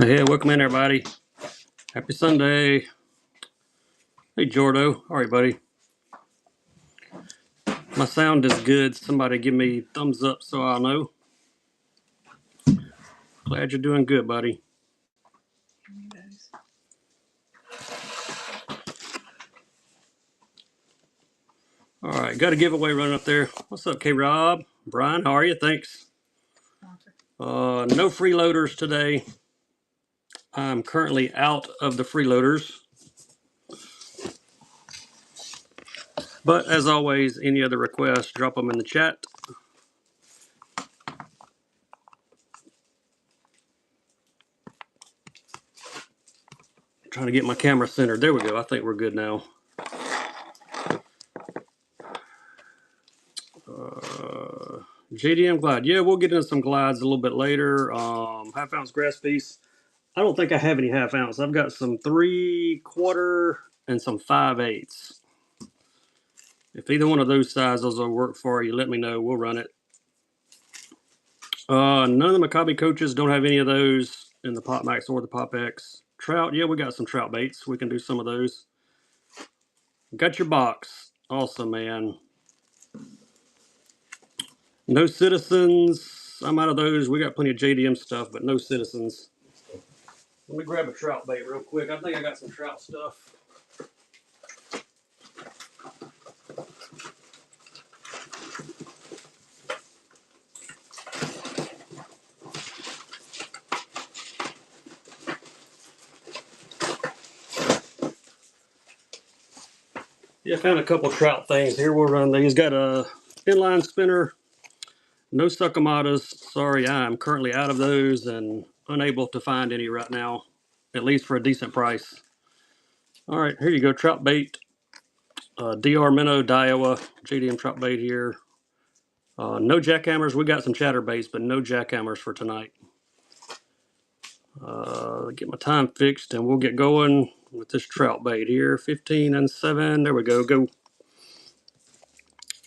Hey, welcome in everybody. Happy Sunday. Hey Jordo, all right buddy. My sound is good. Somebody give me thumbs up so I'll know. Glad you're doing good, buddy. All right, got a giveaway running up there. What's up, K-Rob? Brian, how are you? Thanks. No freeloaders today. I'm currently out of the freeloaders. But as always, any other requests, drop them in the chat. Trying to get my camera centered. There we go. I think we're good now. JDM glide. Yeah, we'll get into some glides a little bit later. Half ounce grass piece. I don't think I have any half ounce. I've got some 3/4 and some 5/8. If either one of those sizes will work for you, let me know. We'll run it. None of the Maccabi coaches don't have any of those in the Pop Max or the Pop X. Trout, yeah, we got some trout baits. We can do some of those. Got your box. Awesome, man. No citizens. I'm out of those. We got plenty of JDM stuff, but no citizens. Let me grab a trout bait real quick. I think I got some trout stuff. Yeah, I found a couple trout things here. We'll run these. Got a inline spinner. No suckamatas. Sorry, I'm currently out of those and unable to find any right now, at least for a decent price. All right, here you go, trout bait. DR Minnow, Daiwa, JDM trout bait here. No jackhammers. We got some chatterbaits, but no jackhammers for tonight. Get my time fixed and we'll get going with this trout bait here. 15 and 7. There we go. Go.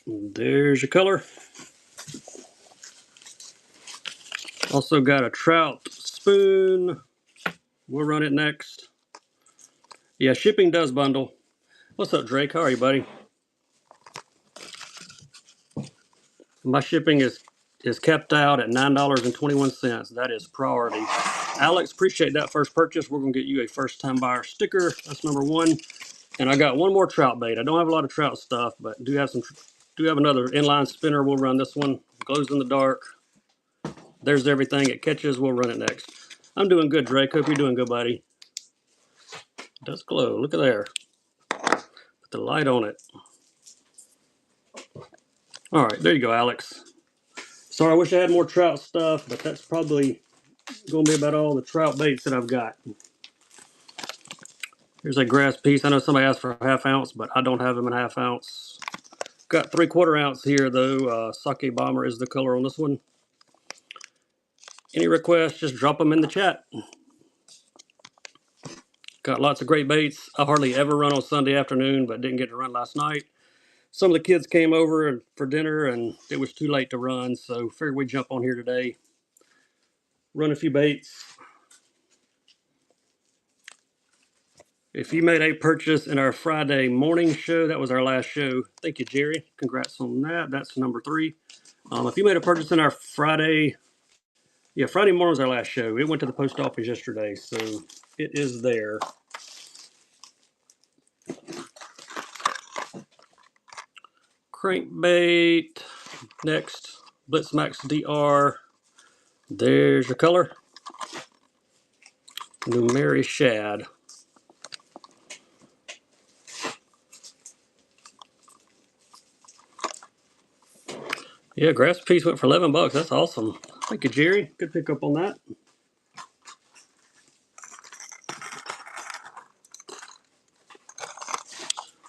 There's your color. Also got a trout spoon. We'll run it next. Yeah, shipping does bundle. What's up, Drake? How are you, buddy? My shipping is kept out at $9.21. That is priority. Alex, appreciate that first purchase. We're going to get you a first-time buyer sticker. That's number one. And I got one more trout bait. I don't have a lot of trout stuff, but do have another inline spinner. We'll run this one. Glows in the dark. There's everything it catches. We'll run it next. I'm doing good, Drake. Hope you're doing good, buddy. It does glow. Look at there. Put the light on it. All right, there you go, Alex. Sorry, I wish I had more trout stuff, but that's probably going to be about all the trout baits that I've got. Here's a grass piece. I know somebody asked for a half ounce, but I don't have them in half ounce. Got 3/4 ounce here, though. Sake Bomber is the color on this one. Any requests, just drop them in the chat. Got lots of great baits. I hardly ever run on Sunday afternoon, but didn't get to run last night. Some of the kids came over for dinner, and it was too late to run, so figured we'd jump on here today. Run a few baits. If you made a purchase in our Friday morning show, that was our last show. Thank you, Jerry. Congrats on that. That's number 3. If you made a purchase in our Friday morning was our last show. It went to the post office yesterday, so it is there. Crankbait. Next, Blitzmax DR. There's your color. Numeri shad. Yeah, grass piece went for $11. That's awesome. Thank you, Jerry. Good pickup on that.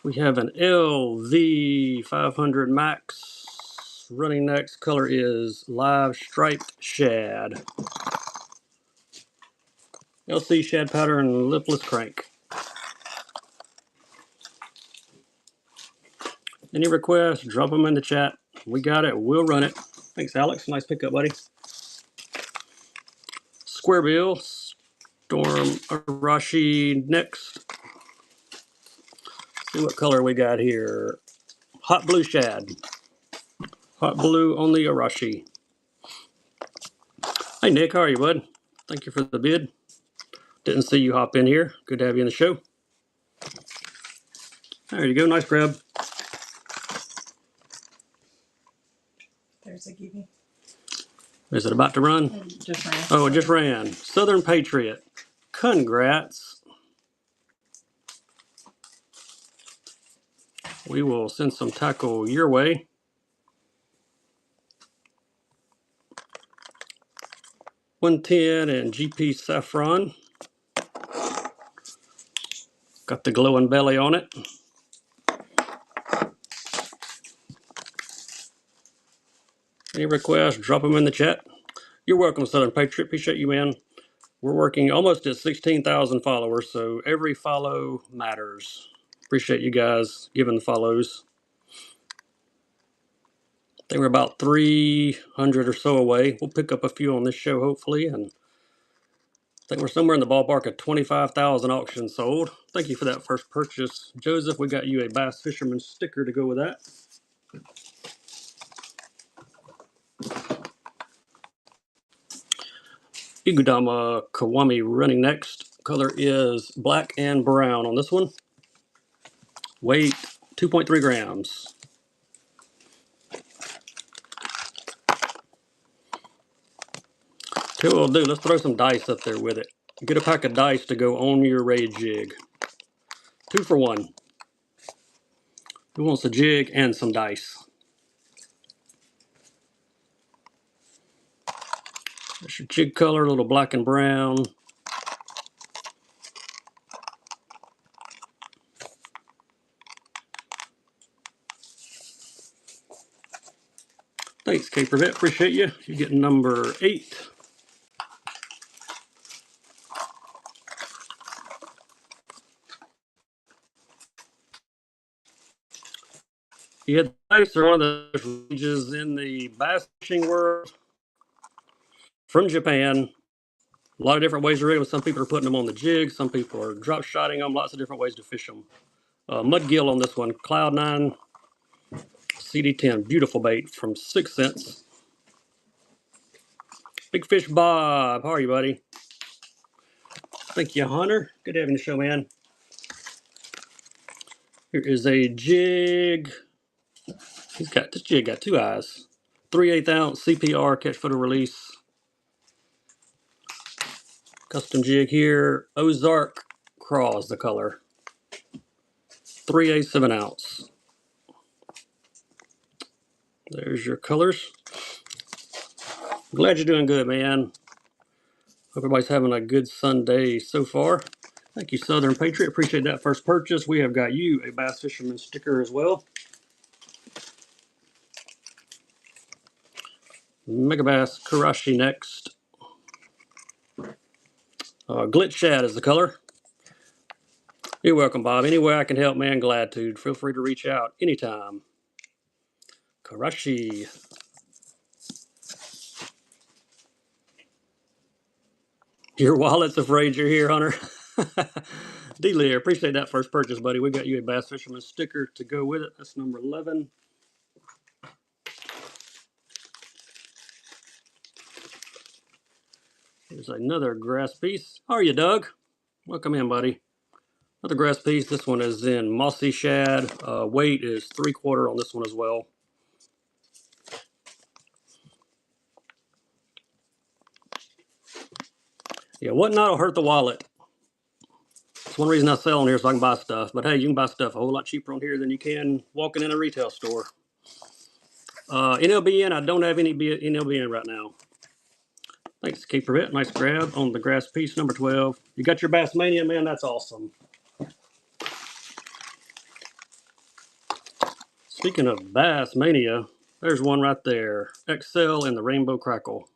We have an LV 500 Max. Running next, color is live striped shad. LC shad powder and lipless crank. Any requests, drop them in the chat. We got it. We'll run it. Thanks, Alex. Nice pickup, buddy. Square bill. Storm Arashi next. See what color we got here. Hot blue shad. Hot blue on the Arashi. Hey Nick, how are you, bud? Thank you for the bid. Didn't see you hop in here. Good to have you in the show. There you go. Nice grab. There's a Gibby. Is it about to run? It just ran. Oh, it just ran. Southern Patriot. Congrats. We will send some tackle your way. .110 and GP Saffron. Got the glowing belly on it. Any requests, drop them in the chat. You're welcome, Southern Patriot. Appreciate you, man. We're working almost at 16,000 followers, so every follow matters. Appreciate you guys giving the follows. I think we're about 300 or so away. We'll pick up a few on this show, hopefully, and I think we're somewhere in the ballpark of 25,000 auctions sold. Thank you for that first purchase. Joseph, we got you a Bass Fisherman sticker to go with that. Igudama Kawami running next. Color is black and brown on this one. Weight 2.3 grams. Tell you what we'll do, let's throw some dice up there with it. Get a pack of dice to go on your raid jig. 2 for 1. Who wants a jig and some dice? That's your jig color, a little black and brown. Thanks, Caper Vet. Appreciate you. You're getting number 8. Yeah, dice are one of the ranges in the bass fishing world from Japan. A lot of different ways to rig them. Some people are putting them on the jig. Some people are drop shotting them. Lots of different ways to fish them. Mudgill on this one. Cloud 9 CD10. Beautiful bait from 6 cents. Big Fish Bob. How are you, buddy? Thank you, Hunter. Good having the show, man. Here is a jig. This jig got 2 eyes. 3/8 ounce CPR catch photo release. Custom jig here. Ozark Craw is the color. 3/8 of an ounce. There's your colors. Glad you're doing good, man. Hope everybody's having a good Sunday so far. Thank you, Southern Patriot. Appreciate that first purchase. We have got you a Bass Fisherman sticker as well. Megabass Karashi next. Glitch Shad is the color. You're welcome, Bob. Any way I can help, man, glad to. Feel free to reach out anytime. Karashi. Your wallet's afraid you're here, Hunter. D-Lear, appreciate that first purchase, buddy. We got you a Bass Fisherman sticker to go with it. That's number 11. Here's another grass piece. How are you, Doug? Welcome in, buddy. Another grass piece. This one is in mossy shad. Weight is 3/4 on this one as well. Yeah, what not will hurt the wallet. It's one reason I sell on here so I can buy stuff. But hey, you can buy stuff a whole lot cheaper on here than you can walking in a retail store. NLBN, I don't have any NLBN right now. Thanks, Cape Prevent. Nice grab on the grass piece, number 12. You got your Bass Mania, man. That's awesome. Speaking of Bass Mania, there's one right there. XL in the Rainbow Crackle.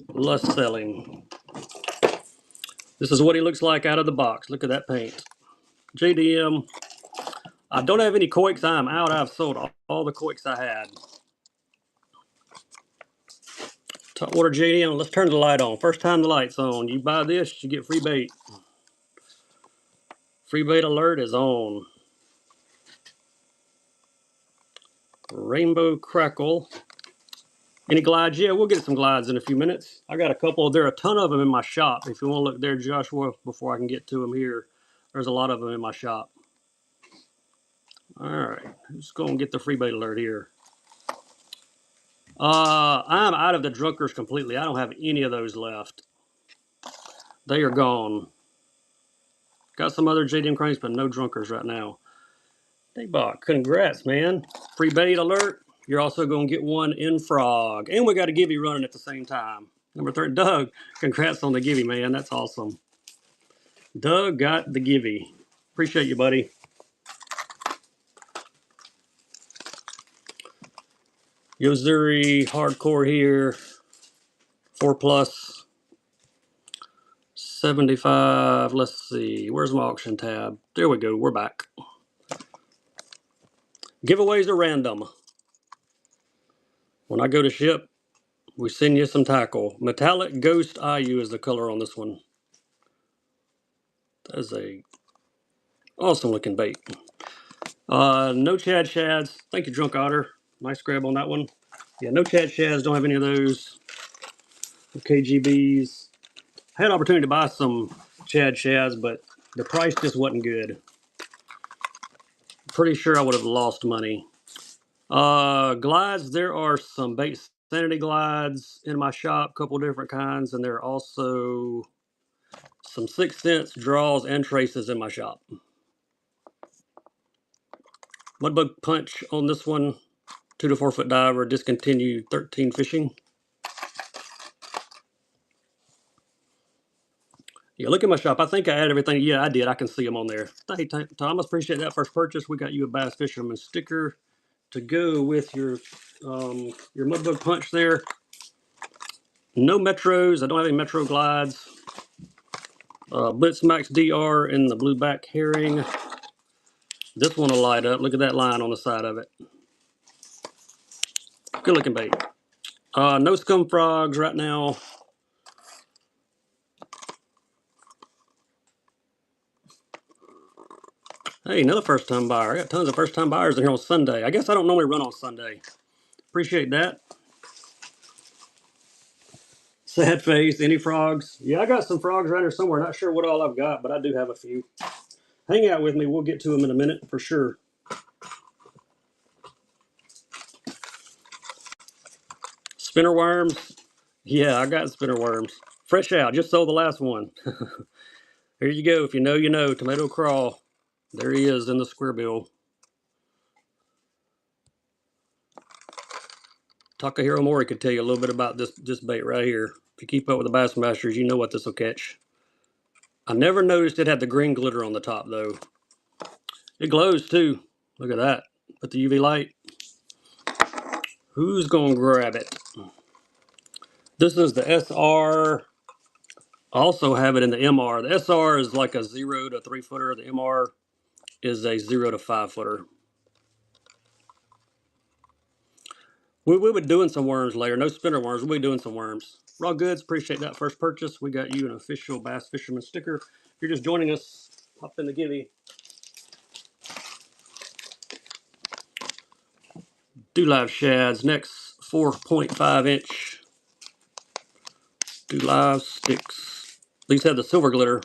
Lust selling. This is what he looks like out of the box. Look at that paint. JDM. I don't have any Coics. I'm out. I've sold all the Coics I had. Top water JDM. Let's turn the light on. First time the light's on. You buy this, you get free bait. Free bait alert is on. Rainbow Crackle. Any glides? Yeah, we'll get some glides in a few minutes. I got a couple. There are a ton of them in my shop. If you want to look there, Joshua, before I can get to them here, there's a lot of them in my shop. All right, let's go and get the free bait alert here. I'm out of the drunkers completely. I don't have any of those left. They are gone. Got some other JDM cranes, but no drunkers right now. Daybach, congrats, man. Free bait alert. You're also going to get one in frog. And we got a Gibby running at the same time. Number 3, Doug, congrats on the Gibby, man. That's awesome. Doug got the Gibby. Appreciate you, buddy. Yozuri Hardcore here. 4 plus. 75. Let's see. Where's my auction tab? There we go. We're back. Giveaways are random. When I go to ship, we send you some tackle. Metallic Ghost IU is the color on this one. That is a awesome looking bait. No Chad Shads. Thank you, Drunk Otter. Nice grab on that one. Yeah, no Chad Shads. Don't have any of those. KGBs. I had an opportunity to buy some Chad Shads, but the price just wasn't good. Pretty sure I would have lost money. Glides. There are some bait sanity glides in my shop, a couple different kinds, and there are also some 6th Sense draws and traces in my shop. Mudbug Punch on this one. 2 to 4 foot diver, discontinued 13 fishing. Yeah, look at my shop. I think I added everything. Yeah, I did. I can see them on there. Hey, Thomas, appreciate that first purchase. We got you a Bass Fisherman sticker to go with your Mudbug Punch there. No Metros. I don't have any Metro glides. Blitz Max DR in the blueback herring. This one will light up. Look at that line on the side of it. Good looking bait. No scum frogs right now. Hey, another first time buyer. I got tons of first time buyers in here on Sunday. I guess I don't normally run on Sunday. Appreciate that. Sad face. Any frogs? Yeah, I got some frogs right here somewhere. Not sure what all I've got, but I do have a few. Hang out with me. We'll get to them in a minute for sure. Spinner worms. Yeah, I got spinner worms. Fresh out. Just sold the last one. Here you go. If you know, you know. Tomato crawl. There he is in the square bill. Takahiro Mori could tell you a little bit about this bait right here. If you keep up with the Bassmasters, you know what this will catch. I never noticed it had the green glitter on the top, though. It glows, too. Look at that. Put the UV light. Who's going to grab it? This is the SR. I also have it in the MR. The SR is like a 0 to 3 footer. The MR is a 0 to 5 footer. We'll be doing some worms later. No spinner worms. We'll be doing some worms. Raw Goods, appreciate that first purchase. We got you an official Bass Fisherman sticker. If you're just joining us, hop in the Gibby. Do Live Shads. Next 4.5 inch Do Live sticks. These have the silver glitter.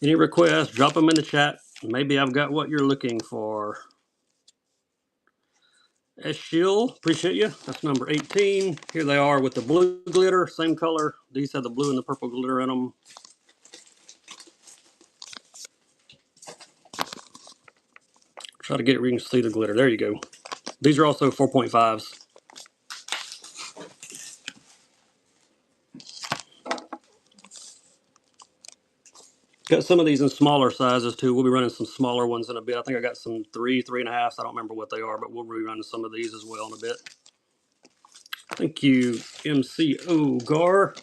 Any requests, drop them in the chat. Maybe I've got what you're looking for. Eshiel, appreciate you. That's number 18. Here they are with the blue glitter, same color. These have the blue and the purple glitter in them. Try to get it where you can see the glitter. There you go. These are also 4.5s. Got some of these in smaller sizes too. We'll be running some smaller ones in a bit. I think I got some 3.5s. I don't remember what they are, but we'll be running some of these as well in a bit. Thank you, MCO Gar.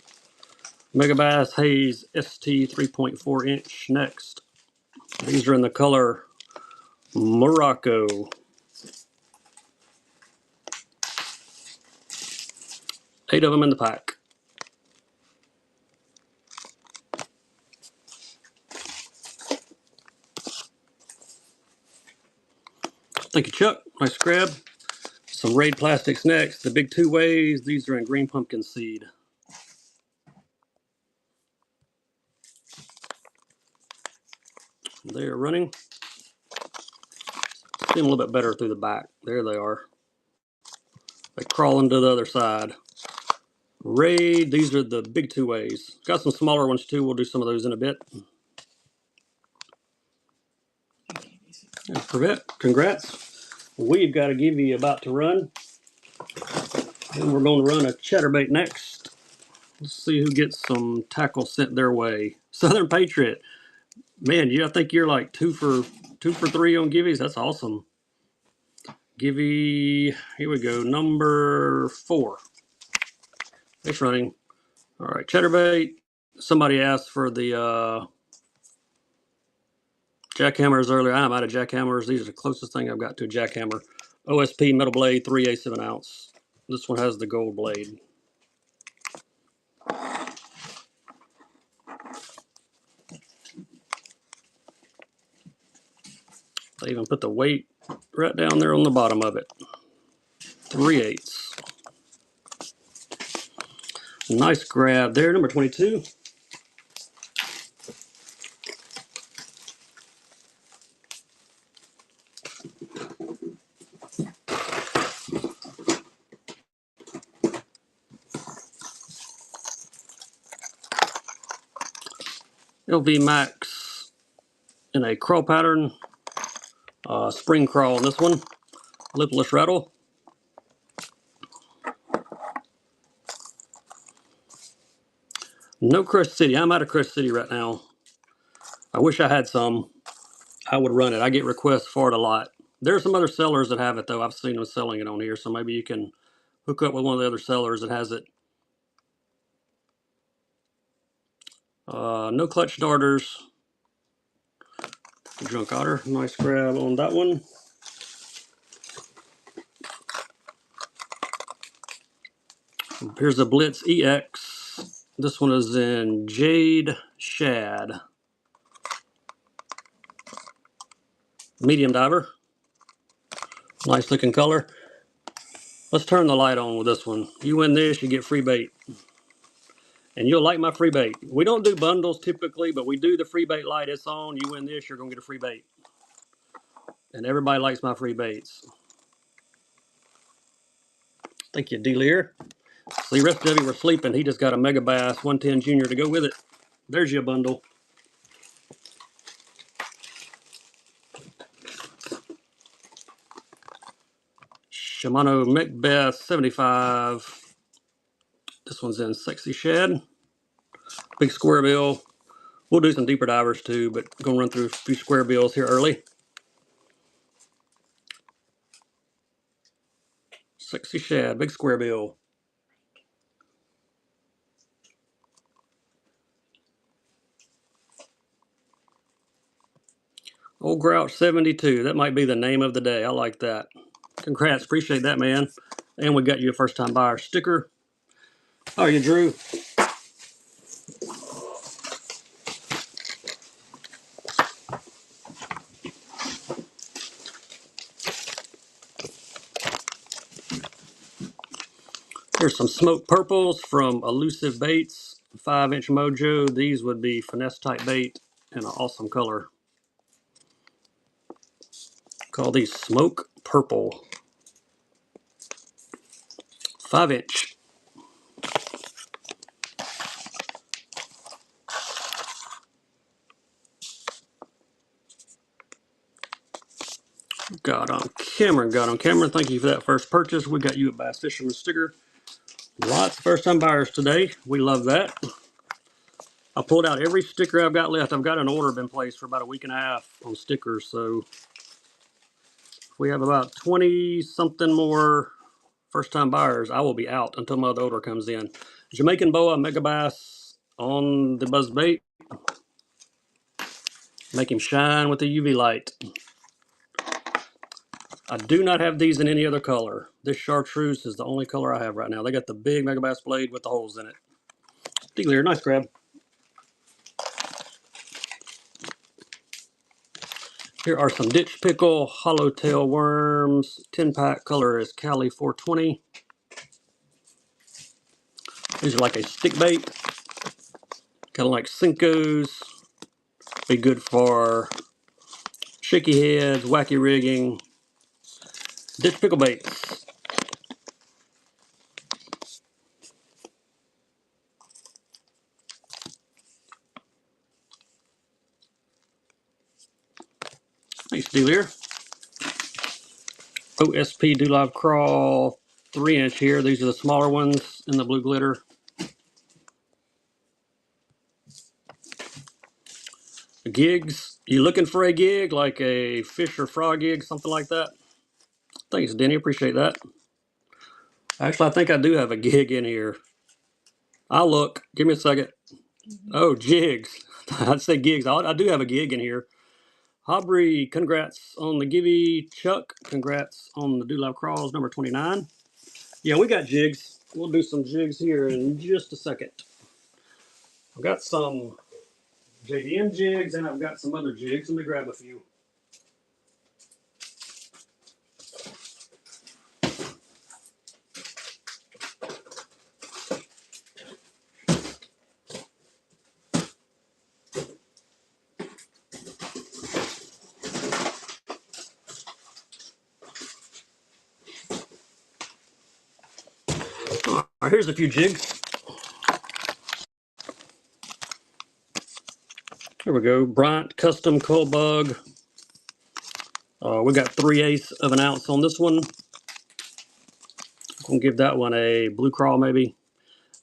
Megabass Haze ST 3.4 inch next. These are in the color Morocco. 8 of them in the pack. Thank you, Chuck. Nice grab. Some Raid plastics next. The big 2-ways. These are in green pumpkin seed. They are running. See them a little bit better through the back. There they are. They crawl into the other side. Raid. These are the big 2-ways. Got some smaller ones too. We'll do some of those in a bit. And congrats. We've got a Givy about to run. And we're going to run a chatterbait next. Let's see who gets some tackle sent their way. Southern Patriot. Man, I think you're like 2 for 3 on Givvies. That's awesome. Givvy, here we go, number 4. It's running. All right, chatterbait. Somebody asked for the jackhammers earlier. I'm out of jackhammers. These are the closest thing I've got to a jackhammer. OSP metal blade, 3/8 of an ounce. This one has the gold blade. They even put the weight right down there on the bottom of it. 3/8. Nice grab there, number 22. LV Max in a crawl pattern. Spring crawl on this one. Lipless rattle. No Crush City. I'm out of Crush City right now. I wish I had some. I would run it. I get requests for it a lot. There are some other sellers that have it, though. I've seen them selling it on here, so maybe you can hook up with one of the other sellers that has it. No clutch starters. Junk Otter. Nice grab on that one. Here's a Blitz EX. This one is in Jade Shad. Medium diver. Nice looking color. Let's turn the light on with this one. You win this, you get free bait. And you'll like my free bait. We don't do bundles typically, but we do the free bait light. It's on. You win this, you're going to get a free bait. And everybody likes my free baits. Thank you, D-Lear. So the rest of you were sleeping. He just got a Mega Bass 110 Junior to go with it. There's your bundle. Shimano Macbeth 75. This one's in Sexy Shad. Big square bill. We'll do some deeper divers too, but gonna run through a few square bills here early. Sexy Shad, big square bill. Old Grouch 72. That might be the name of the day. I like that. Congrats. Appreciate that, man. And we got you a first-time buyer sticker. How are you, Drew? Here's some smoke purples from Elusive Baits. 5-inch Mojo. These would be finesse type bait in an awesome color. Call these smoke purple. 5-inch. Got on Cameron. Thank you for that first purchase. We got you a Bass Fisherman sticker. Lots of first-time buyers today. We love that. I pulled out every sticker I've got left. I've got an order in place for about a week and a half on stickers. So we have about 20-something more first-time buyers. I will be out until my other order comes in. Jamaican Boa Mega Bass on the buzz bait. Make him shine with the UV light. I do not have these in any other color. This chartreuse is the only color I have right now. They got the big Megabass blade with the holes in it. Dealer, nice grab. Here are some ditch pickle, hollow tail worms. 10-pack color is Cali 420. These are like a stick bait, kind of like Cinco's. Be good for shaky heads, wacky rigging, ditch pickle baits. Thanks, Dealer. OSP Do Live Crawl 3-inch here. These are the smaller ones in the blue glitter. Gigs. You looking for a gig like a fish or frog gig, something like that? Thanks, Denny. Appreciate that. Actually, I think I do have a gig in here. I'll look. Give me a second. Oh, jigs. I'd say gigs. I do have a gig in here. Aubrey, congrats on the Gibby. Chuck, congrats on the Do Live Crawls number 29. Yeah, we got jigs. We'll do some jigs here in just a second. I've got some JDM jigs and I've got some other jigs. Let me grab a few. All right, here's a few jigs. Here we go. Bryant Custom Cold Bug. We got 3/8 of an ounce on this one. I'm going to give that one a blue crawl maybe.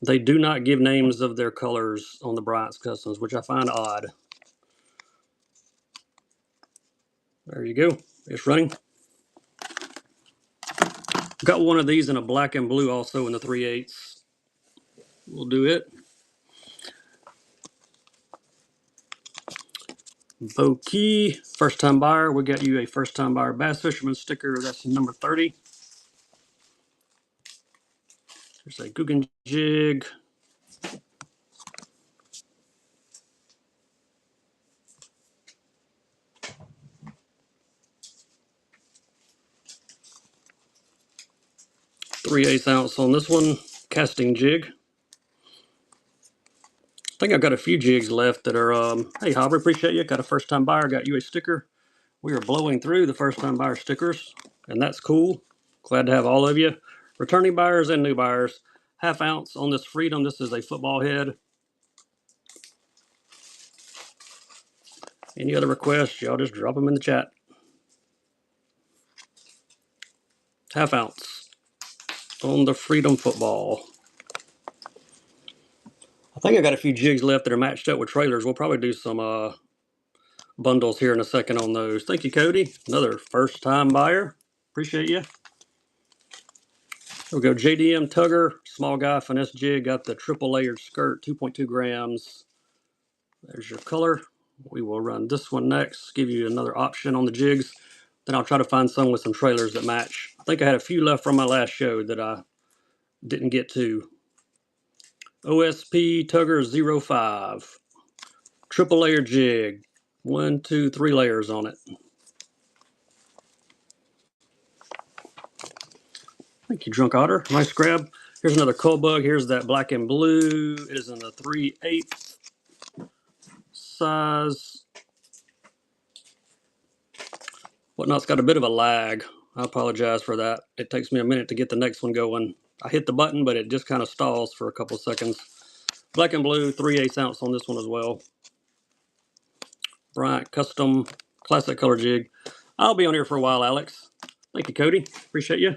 They do not give names of their colors on the Bryant's Customs, which I find odd. There you go. It's running. Got one of these in a black and blue also in the 3/8. We'll do it. Bokey, first time buyer. We got you a first time buyer Bass Fisherman sticker. That's number 30. There's a Guggen jig. Three-eighths ounce on this one. Casting jig. I think I've got a few jigs left that are, hey, Hobber, appreciate you. Got a first time buyer. Got you a sticker. We are blowing through the first time buyer stickers, and that's cool. Glad to have all of you. Returning buyers and new buyers. Half ounce on this Freedom. This is a football head. Any other requests, y'all just drop them in the chat. Half ounce on the Freedom football. I think I got a few jigs left that are matched up with trailers. We'll probably do some bundles here in a second on those. Thank you, Cody. Another first time buyer. Appreciate you. Here we go. JDM Tugger, small guy, finesse jig. Got the triple layered skirt, 2.2 grams. There's your color. We will run this one next. Give you another option on the jigs. Then I'll try to find some with some trailers that match. I think I had a few left from my last show that I didn't get to. OSP Tugger 05. Triple layer jig. 1, 2, 3 layers on it. Thank you, Drunk Otter. Nice grab. Here's another cold bug. Here's that black and blue. It is in the 3/8 size. Whatnot's got a bit of a lag. I apologize for that. It takes me a minute to get the next one going. I hit the button, but it just kind of stalls for a couple seconds. Black and blue, 3/8 ounce on this one as well. Bryant Custom Classic Color Jig. I'll be on here for a while, Alex. Thank you, Cody. Appreciate you.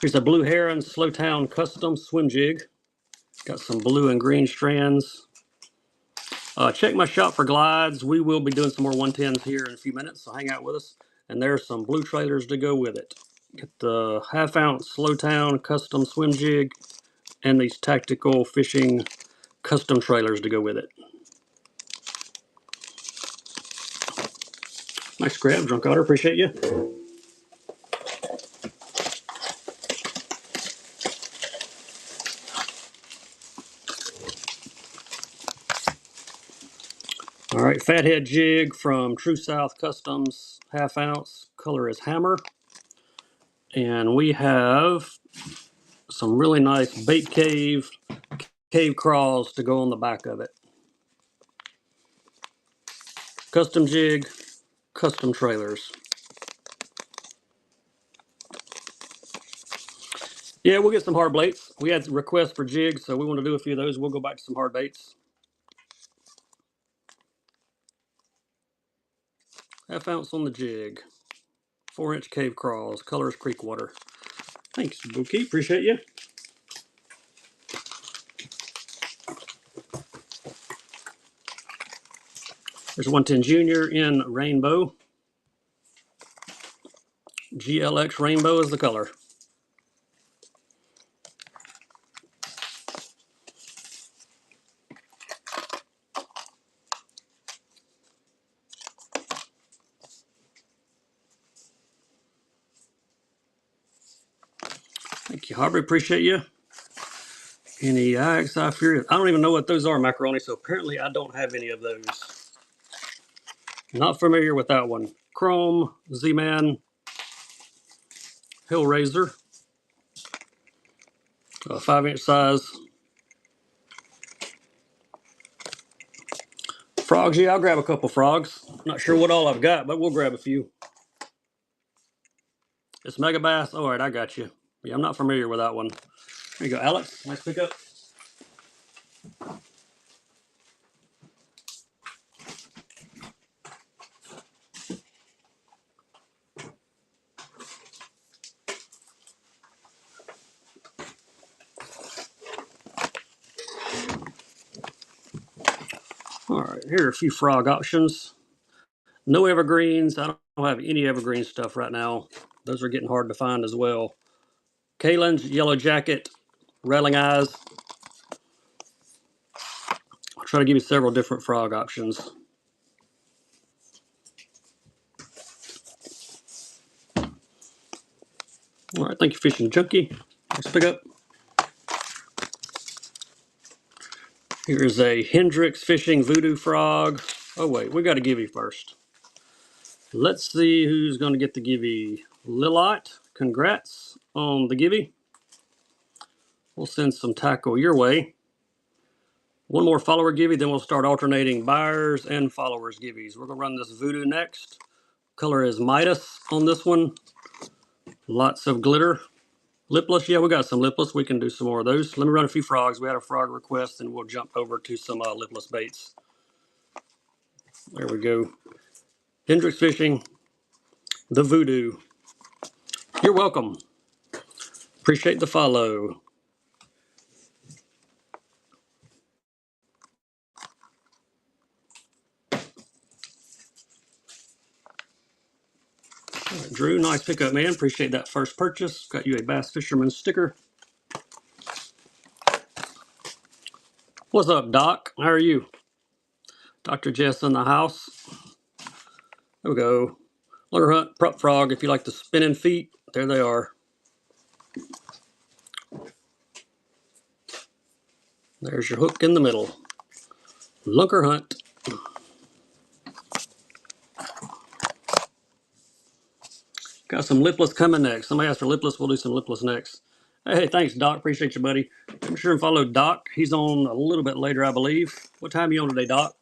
Here's a Blue Heron Slowtown Custom Swim Jig. Got some blue and green strands. Check my shop for glides. We will be doing some more 110s here in a few minutes, so hang out with us. and there's some blue trailers to go with it. Get the 1/2 ounce Slowtown custom swim jig and these tactical fishing custom trailers to go with it. Nice grab, Drunk Otter. Appreciate you. All right, fathead jig from True South Customs, 1/2 ounce. Color is hammer. And we have some really nice bait cave crawls to go on the back of it. Custom jig, custom trailers. Yeah, we'll get some hard baits. We had requests for jigs, so we want to do a few of those. We'll go back to some hard baits. 1/2 ounce on the jig. 4-inch cave crawls. Color is creek water. Thanks, Bookie. Appreciate you. There's 110 Junior in rainbow. GLX rainbow is the color. Thank you, Harvey. Appreciate you. Any IXI Furious? I don't even know what those are, Macaroni, so apparently I don't have any of those. Not familiar with that one. Chrome, Z-Man, Hellraiser, 5-inch size. Frogs, yeah, I'll grab a couple frogs. Not sure what all I've got, but we'll grab a few. It's Mega Bass. All right, I got you. Yeah, I'm not familiar with that one. There you go, Alex. Nice pickup. All right, here are a few frog options. No evergreens. I don't have any evergreen stuff right now. Those are getting hard to find as well. Kalen's Yellow Jacket, Rattling Eyes. I'll try to give you several different frog options. All right, thank you, Fishing Junkie. Let's pick up. Here's a Hendrix Fishing Voodoo Frog. Oh, wait, we got a Givey first. Let's see who's going to get the Givey. Lilot, congrats on the Givey. We'll send some tackle your way. One more follower Givey, then we'll start alternating buyers and followers Giveys. We're going to run this Voodoo next. Color is Midas on this one. Lots of glitter. Lipless, yeah, we got some lipless. We can do some more of those. Let me run a few frogs. We had a frog request, and we'll jump over to some lipless baits. There we go. Hendrix Fishing, the Voodoo. You're welcome. Appreciate the follow. All right, Drew, nice pickup, man. Appreciate that first purchase. Got you a Bass Fisherman sticker. What's up, Doc? How are you? Dr. Jess in the house. There we go. Lure Hunt Prop Frog, if you like the spinning feet, there they are. There's your hook in the middle. Lunker Hunt. Got some lipless coming next. Somebody asked for lipless. We'll do some lipless next. Hey, thanks, Doc. Appreciate you, buddy. Be sure and follow Doc. He's on a little bit later, I believe. What time are you on today, Doc?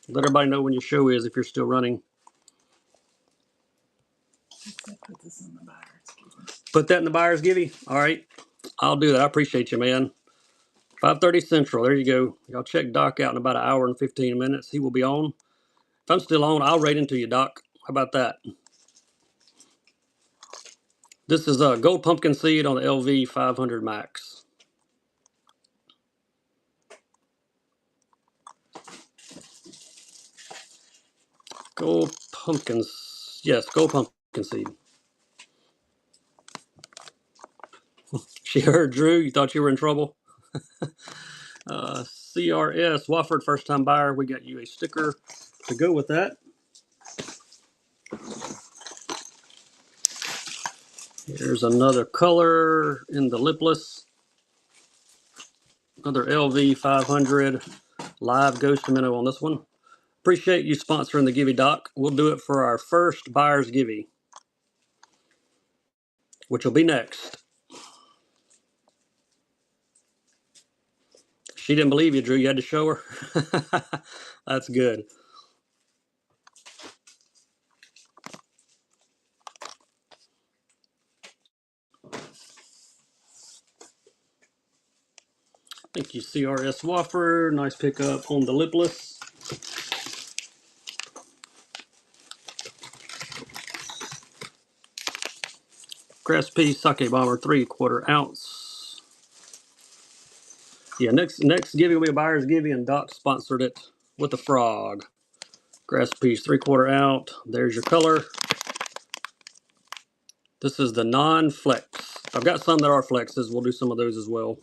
Let everybody know when your show is if you're still running. Put this in the buyer's. Put that in the buyer's Givey? All right. I'll do that. I appreciate you, man. 5:30 Central. There you go. Y'all check Doc out in about an hour and 15 minutes. He will be on. If I'm still on, I'll rate into you, Doc. How about that? This is a gold pumpkin seed on the LV 500 Max. Gold pumpkins. Yes, gold pumpkin seed. She heard Drew. You thought you were in trouble. CRS Wofford, first time buyer. We got you a sticker to go with that. Here's another color in the lipless. Another LV 500 live ghost minnow on this one. Appreciate you sponsoring the Givey, Doc. We'll do it for our first buyer's Givey, which will be next. She didn't believe you, Drew. You had to show her. That's good. Thank you, CRS Wofford. Nice pickup on the lipless. Grass Pea Sake Bomber, 3/4 ounce. Yeah, next Givey will be a buyer's Givey, and Doc sponsored it with a frog. Grass Peas, 3/4 ounce. There's your color. This is the non-flex. I've got some that are flexes. We'll do some of those as well.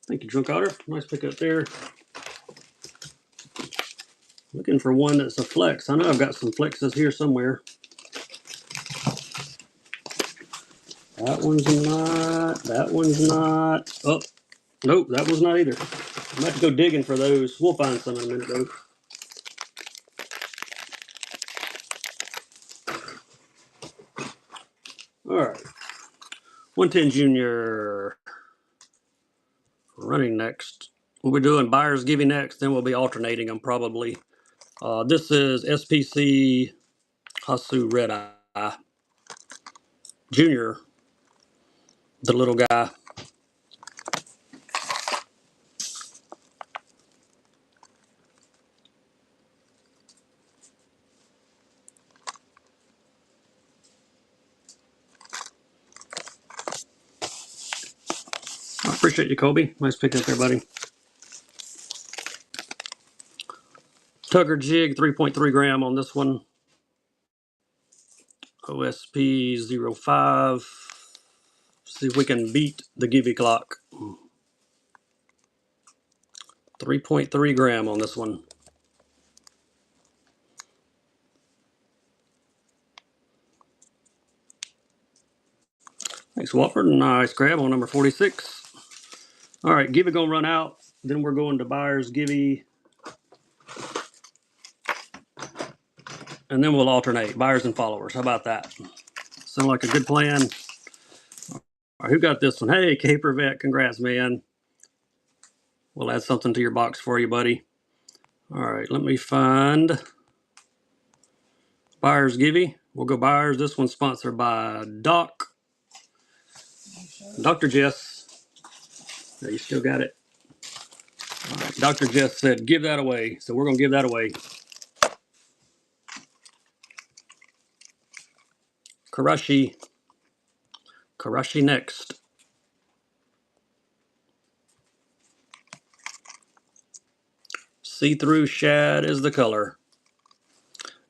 Thank you, Drunk Otter. Nice pickup there. Looking for one that's a flex. I know I've got some flexes here somewhere. That one's not. That one's not. Oh, nope, that one's not either. I'm going to have to go digging for those. We'll find some in a minute, though. All right. 110 Junior. Running next. We'll be doing buyer's Givey next, then we'll be alternating them probably. This is SPC Hasu Red Eye. Junior, the little guy. I appreciate you, Kobe. Nice pickup there, buddy. Tugger jig, 3.3 gram on this one. OSP 05. See if we can beat the Givey clock. 3.3 gram on this one. Thanks, Wofford. Nice grab on number 46. All right, Givey gonna run out. Then we're going to buyer's Givey. And then we'll alternate buyers and followers. How about that? Sound like a good plan? All right, who got this one? Hey, Caper Vet, congrats, man. We'll add something to your box for you, buddy. All right, let me find buyer's Givey. We'll go buyers. This one's sponsored by Doc. Dr. Jess. You still got it. All right, Dr. Jess said, give that away. So we're going to give that away. Karashi. Karashi next. See-through shad is the color.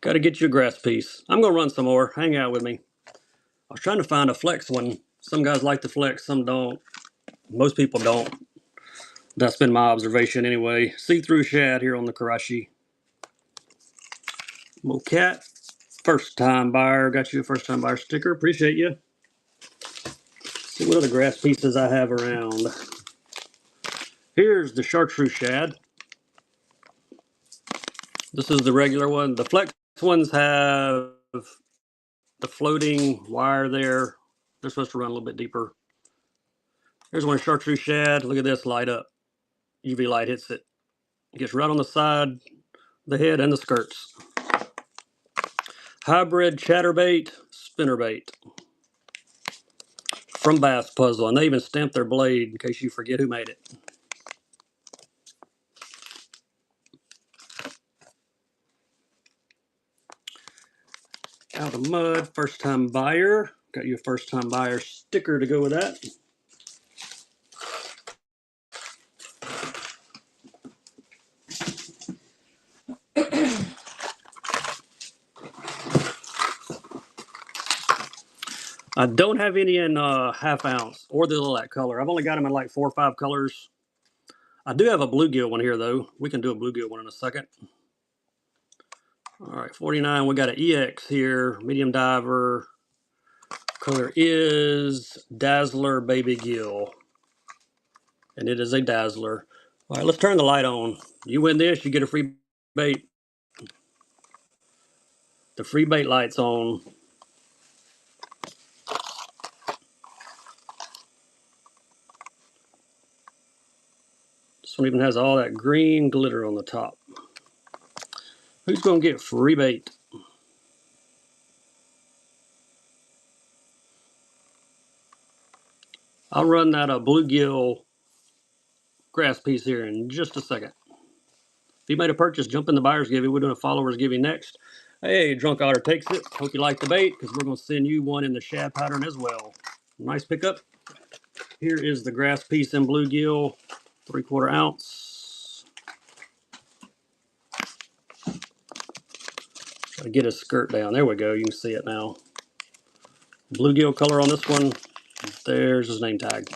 Got to get you a grass piece. I'm going to run some more. Hang out with me. I was trying to find a flex one. Some guys like to flex, some don't. Most people don't. That's been my observation anyway. See-through shad here on the Karashi. Mocat, first time buyer. Got you a first time buyer sticker. Appreciate you. See what other grass pieces I have around. Here's the chartreuse shad. This is the regular one. The flex ones have the floating wire there. They're supposed to run a little bit deeper. Here's one chartreuse shad. Look at this light up. UV light hits it. It gets right on the side, the head, and the skirts. Hybrid chatterbait, spinnerbait from Bass Puzzle. And they even stamped their blade in case you forget who made it. Out of mud, first time buyer. Got you a first time buyer sticker to go with that. I don't have any in half ounce or the lilac color. I've only got them in like 4 or 5 colors. I do have a bluegill one here though. We can do a bluegill one in a second. All right, 49. We got an EX here, medium diver. Color is Dazzler Baby Gill, and it is a Dazzler. All right, let's turn the light on. You win this, you get a free bait. The free bait light's on. This one even has all that green glitter on the top. Who's gonna get free bait? I'll run that bluegill grass piece here in just a second. If you made a purchase, jump in the buyer's givey. We're doing a follower's givey next. Hey, Drunk Otter takes it. Hope you like the bait because we're going to send you one in the shad pattern as well. Nice pickup. Here is the grass piece in bluegill, 3/4 ounce. Try to get his skirt down. There we go. You can see it now. Bluegill color on this one. There's his name tag.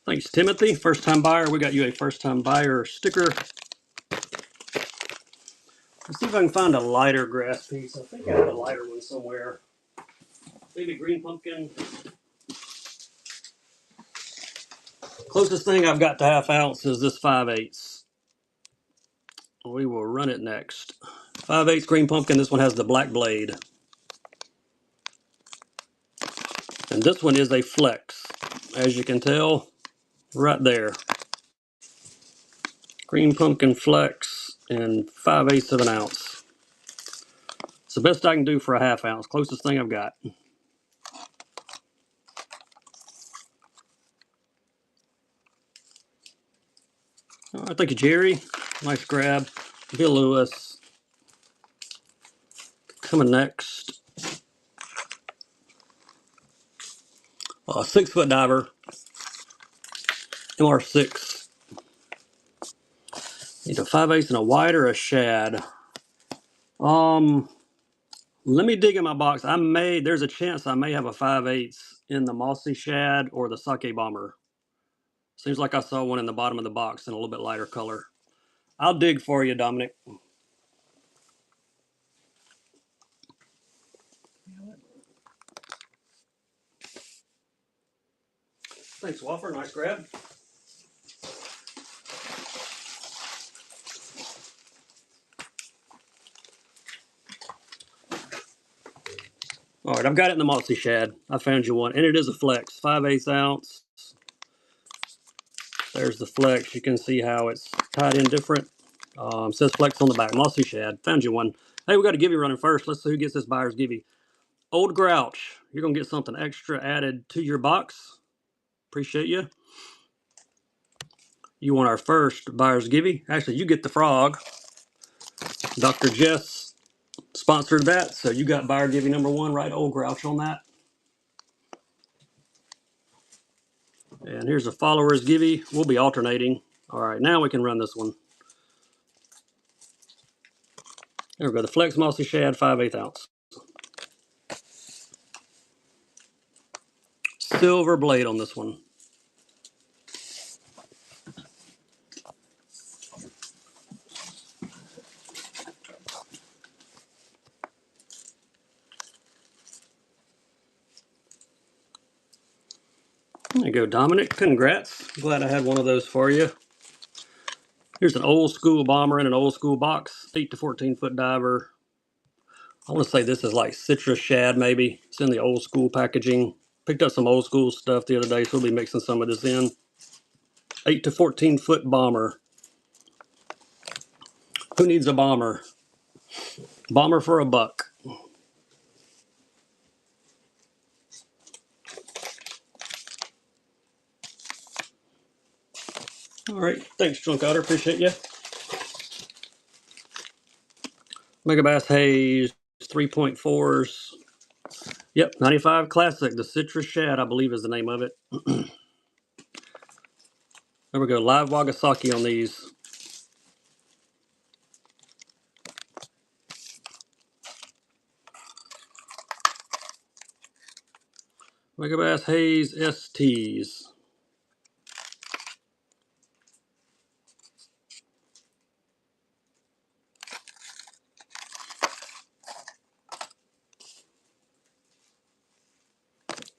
Thanks, Timothy. First time buyer. We got you a first time buyer sticker. Let's see if I can find a lighter grass piece. I think I have a lighter one somewhere. Maybe green pumpkin. Closest thing I've got to half ounce is this 5/8. We will run it next. 5/8 green pumpkin. This one has the black blade. And this one is a flex. As you can tell, right there. Green pumpkin flex and 5/8 of an ounce. It's the best I can do for a half ounce. Closest thing I've got. All right, thank you, Jerry. Nice grab. Bill Lewis. Coming next. 6-foot diver. MR6. Need a 5/8 and a white or a shad. Let me dig in my box. There's a chance I may have a 5/8 in the mossy shad or the sake bomber. Seems like I saw one in the bottom of the box in a little bit lighter color. I'll dig for you, Dominic. Thanks, Walfer. Nice grab. All right, I've got it in the mossy shad. I found you one, and it is a flex, 5/8 ounce. There's the flex. You can see how it's tied in different. Says flex on the back. Mossy shad. Found you one. Hey, we got a givey running first. Let's see who gets this buyer's givey. Old Grouch, you're gonna get something extra added to your box. Appreciate you. You want our first buyer's givey? Actually, you get the frog. Dr. Jess sponsored that, so you got buyer givey number 1, right? Old Grouch on that. And here's a follower's givey. We'll be alternating. All right, now we can run this one. There we go. The Flex Mossy Shad, 5/8 ounce. Silver blade on this one. There you go, Dominic. Congrats. Glad I had one of those for you. Here's an old school bomber in an old school box. 8 to 14 foot diver. I want to say this is like citrus shad, maybe. It's in the old school packaging. Picked up some old school stuff the other day, so we'll be mixing some of this in. 8 to 14 foot bomber. Who needs a bomber? Bomber for a buck. All right. Thanks, Drunk Otter. Appreciate you. Megabass Haze 3.4s. Yep, 95 Classic. The Citrus Shad, I believe, is the name of it. There we go. Live Wagasaki on these. Megabass Haze STs.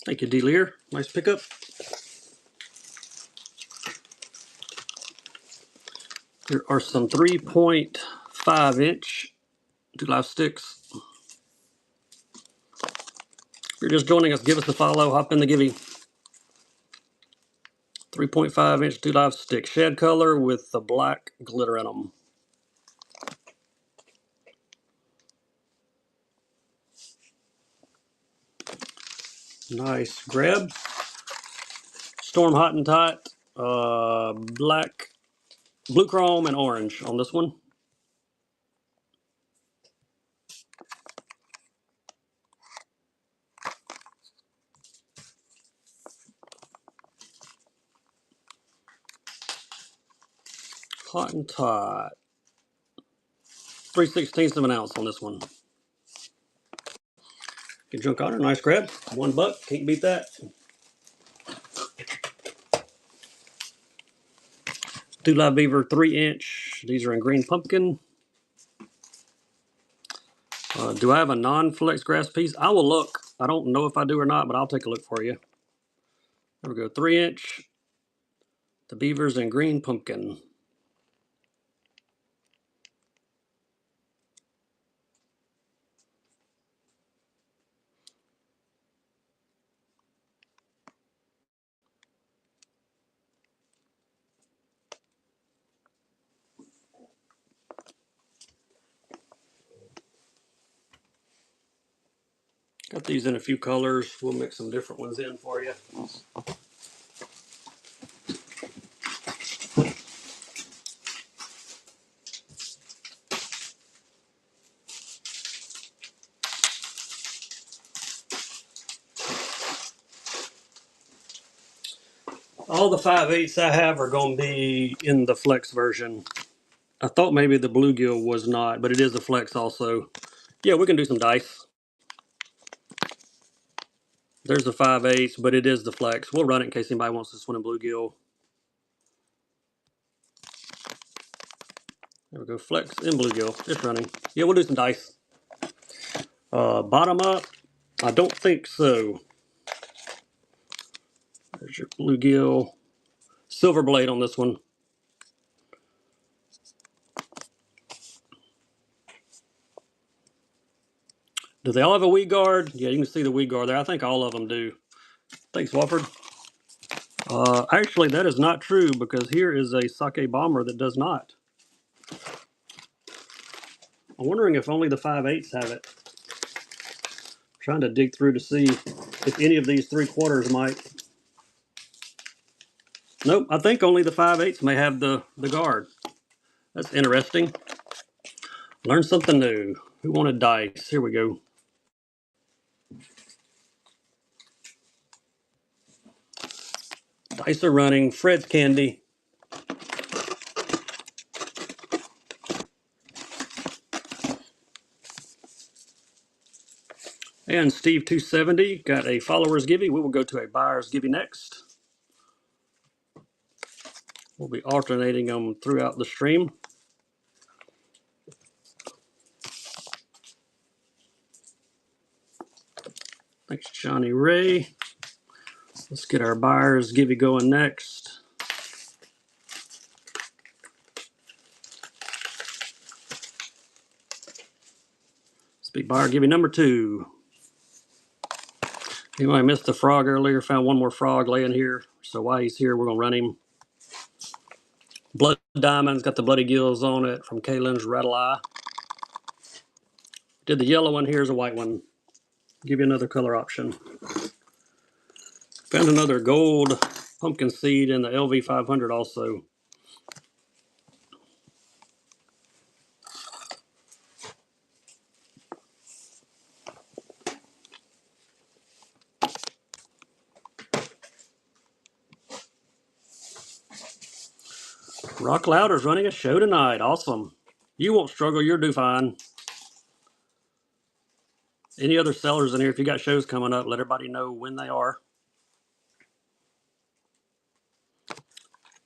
Thank you, D-Lear. Nice pickup. Here are some 3.5 inch 2 Live sticks. If you're just joining us, give us a follow. Hop in the Givey. 3.5 inch 2 Live stick. Shed color with the black glitter in them. Nice grab. Storm Hot and Tight. Black, blue chrome, and orange on this one. Hot and Tight. 3/16 of an ounce on this one. Good junk otter. Nice grab. $1. Can't beat that. Two Live Beaver 3 inch. These are in green pumpkin. Do I have a non-flex grass piece? I will look. I don't know if I do or not, but I'll take a look for you. There we go. 3 inch. The Beavers in green pumpkin. Got these in a few colors. We'll mix some different ones in for you. All the 5/8 I have are going to be in the flex version. I thought maybe the bluegill was not, but it is a flex also. Yeah, we can do some dice. There's the 5/8, but it is the flex. We'll run it in case anybody wants to swim in bluegill. There we go, flex and bluegill. It's running. Yeah, we'll do some dice. Bottom up, I don't think so. There's your bluegill. Silver blade on this one. Do they all have a weed guard? Yeah, you can see the weed guard there. I think all of them do. Thanks, Wofford. Actually, that is not true because here is a sake bomber that does not. I'm wondering if only the 5/8 have it. I'm trying to dig through to see if any of these 3/4 might. Nope, I think only the 5/8 may have the guard. That's interesting. Learn something new. Who wanted dice? Here we go. Dice are running. Fred's Candy. And Steve 270 got a follower's givey. We will go to a buyer's givey next. We'll be alternating them throughout the stream. Thanks, Johnny Ray. Let's get our buyer's givey going next. Let's be buyer givey number 2. Anybody missed the frog earlier? Found one more frog laying here. So while he's here, we're going to run him. Blood Diamond's got the bloody gills on it from Kaylin's Rattle Eye. Did the yellow one, here's a white one. Give you another color option. Found another gold pumpkin seed in the LV500 also. Rock Louder's running a show tonight. Awesome. You won't struggle. You'll do fine. Any other sellers in here, if you got shows coming up, let everybody know when they are.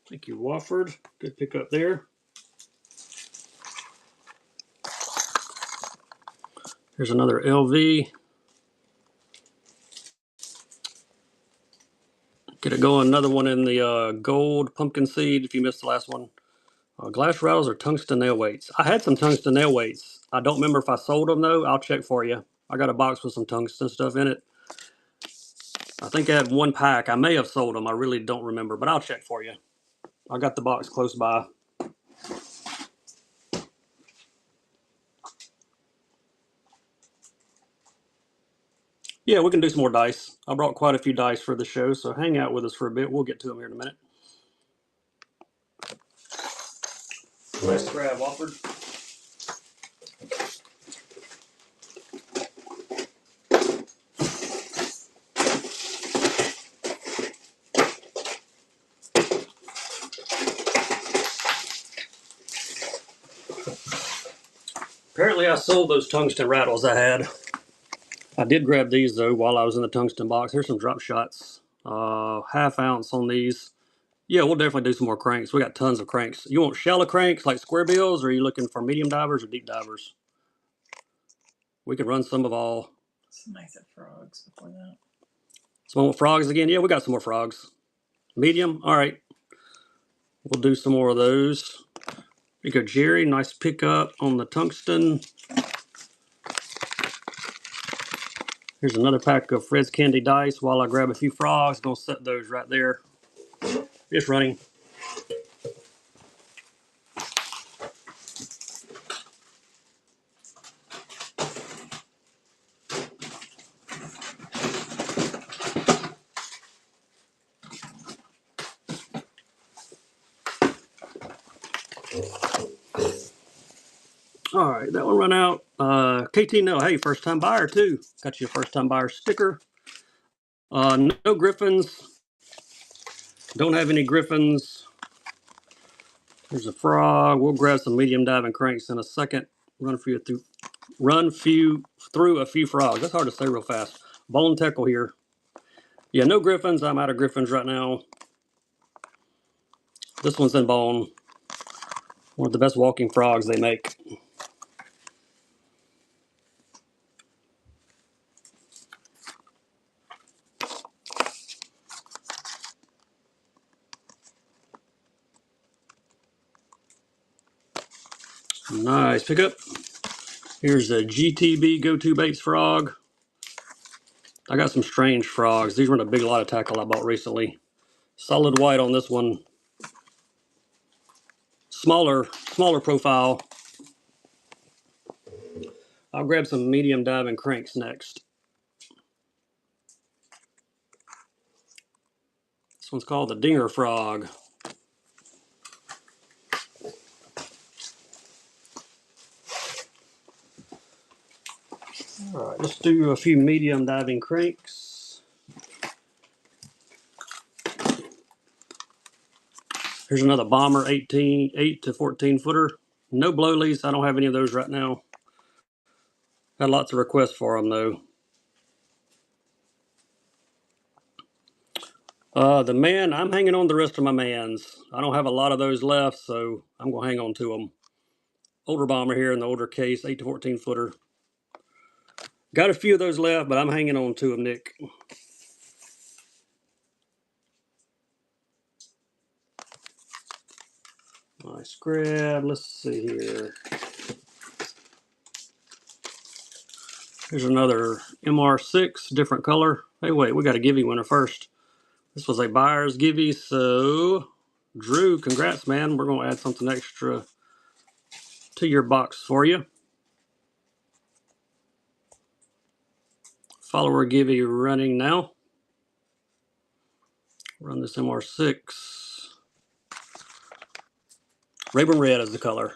Thank you, Wofford. Good pickup there. Here's another LV. Get it going. Another one in the gold pumpkin seed if you missed the last one. Glass rattles or tungsten nail weights. I had some tungsten nail weights. I don't remember if I sold them though. I'll check for you. I got a box with some tungsten stuff in it. I think I had one pack. I may have sold them. I really don't remember, but I'll check for you. I got the box close by. Yeah, we can do some more dice. I brought quite a few dice for the show, so hang out with us for a bit. We'll get to them here in a minute. Nice grab, Wofford. Apparently I sold those tungsten rattles I had. I did grab these though while I was in the tungsten box. Here's some drop shots. Half ounce on these. Yeah, we'll definitely do some more cranks. We got tons of cranks. You want shallow cranks like square bills, or are you looking for medium divers or deep divers? We can run some of all. Some nicer frogs before that. Some more frogs again? Yeah, we got some more frogs. Medium? All right. We'll do some more of those. Here you go, Jerry. Nice pickup on the tungsten. Here's another pack of Fred's Candy Dice. While I grab a few frogs, gonna set those right there. Just running. All right, that one run out. KT, no, hey, first time buyer too. Got you a first time buyer sticker. No griffins. Don't have any griffins. There's a frog. We'll grab some medium diving cranks in a second. Run through a few frogs. That's hard to say real fast. Bone tackle here. Yeah, no griffins. I'm out of griffins right now. This one's in bone. One of the best walking frogs they make. Nice pickup. Here's a GTB Go-To Baits frog. I got some strange frogs. These were in a big lot of tackle I bought recently. Solid white on this one. Smaller profile. I'll grab some medium diving cranks next. This one's called the Dinger Frog. All right, let's do a few medium diving cranks. Here's another Bomber 8 to 14 footer. No blowleys. I don't have any of those right now. Had lots of requests for them though. The man, I'm hanging on the rest of my mans. I don't have a lot of those left, so I'm gonna hang on to them. Older Bomber here in the older case, 8 to 14 footer. Got a few of those left, but I'm hanging on to them, Nick. Nice grab. Let's see here. Here's another MR6, different color. Hey, wait, we got a giveaway winner first. This was a buyer's giveaway, so Drew, congrats, man. We're going to add something extra to your box for you. Follower giveaway running now. Run this MR6. Rayburn Red is the color.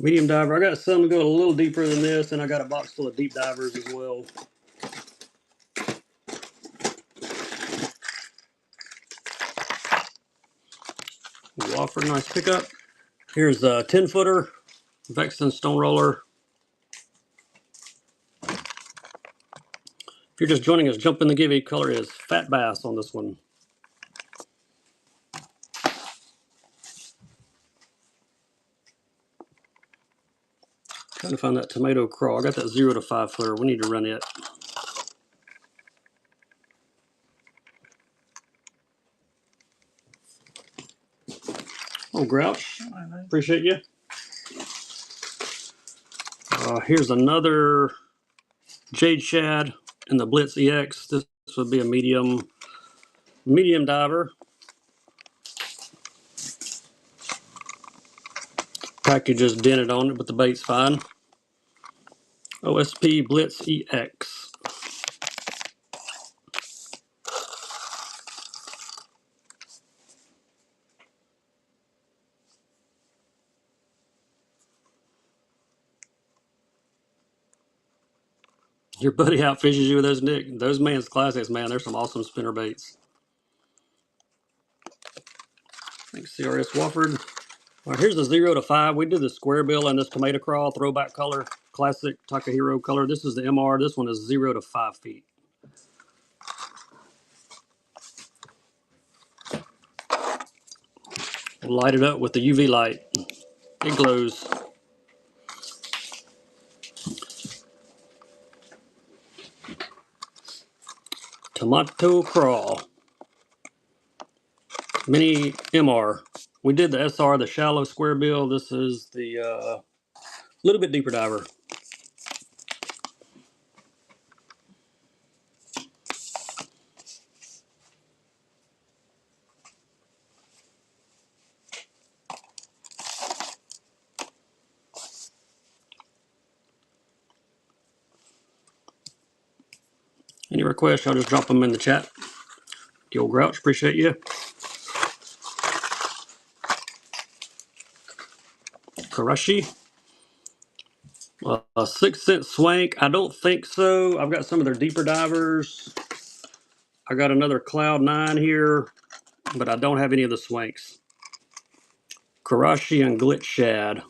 Medium diver. I got some to go a little deeper than this, and I got a box full of deep divers as well. Wofford, nice pickup. Here's a 10-footer, Vexton Stone Roller. If you're just joining us, jump in the Givey. Color is Fat Bass on this one. Trying to find that tomato crawl. I got that 0 to 5 footer. We need to run it. Oh, Grouch. Appreciate you. Here's another Jade Shad in the Blitz EX. This would be a medium diver. Package is dented on it, but the bait's fine. OSP Blitz EX. Your buddy outfishes you with those, Nick. Those man's classics, man. There's some awesome spinner baits. Thanks, CRS Wofford. All right, here's the 0 to 5. We did the square bill and this tomato crawl throwback color, classic Takahiro color. This is the MR. This one is 0 to 5 feet. Light it up with the UV light. It glows. Tomato crawl. Mini MR. We did the SR, the shallow square bill. This is the little bit deeper diver. Any requests, I'll just drop them in the chat. Gil Grouch, appreciate you. Karashi. A 6 cent swank. I don't think so. I've got some of their deeper divers. I got another Cloud 9 here, but I don't have any of the swanks. Karashi and Glitch Shad.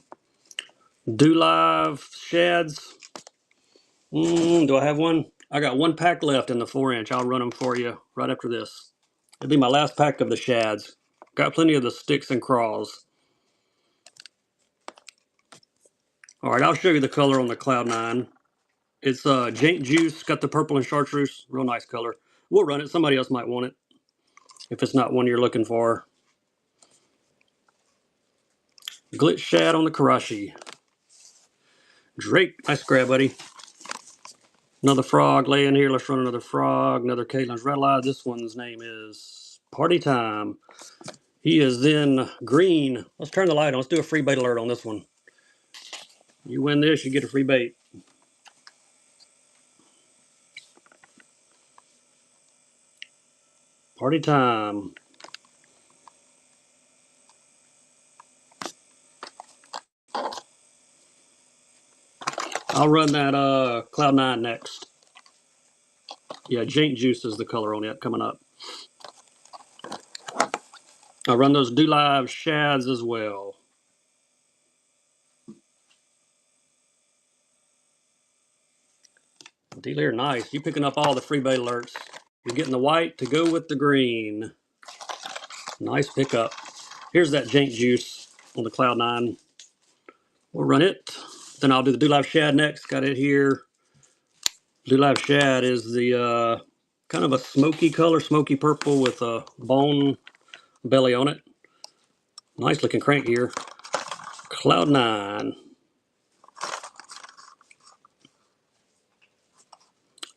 Do Live Shads. Do I have one? I got one pack left in the 4-inch. I'll run them for you right after this. It'll be my last pack of the Shads. Got plenty of the sticks and crawls. All right, I'll show you the color on the Cloud 9. It's Jaint Juice, got the purple and chartreuse, real nice color. We'll run it. Somebody else might want it if it's not one you're looking for. Glitch Shad on the Karashi. Drake, nice grab, buddy. Another frog laying here. Let's run another frog. Another Caitlin's Red Eye. This one's name is Party Time. He is in green. Let's turn the light on. Let's do a free bait alert on this one. You win this, you get a free bait. Party time. I'll run that Cloud 9 next. Yeah, Jaint Juice is the color on it coming up. I'll run those Do Live Shads as well. Dealer, nice. You picking up all the free bait alerts. You're getting the white to go with the green. Nice pickup. Here's that Jaint Juice on the Cloud 9. We'll run it. Then I'll do the Do Live Shad next. Got it here. Do Live Shad is the kind of a smoky color, smoky purple with a bone belly on it. Nice looking crank here. Cloud 9.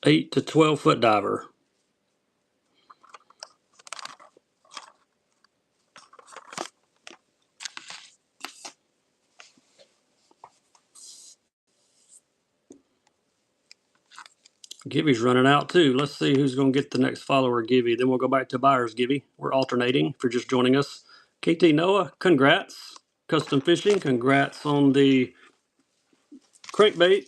8 to 12 foot diver. Gibby's running out too. Let's see who's going to get the next follower Gibby. Then we'll go back to buyers Gibby. We're alternating if you're just joining us. KT Noah, congrats. Custom Fishing, congrats on the crankbait.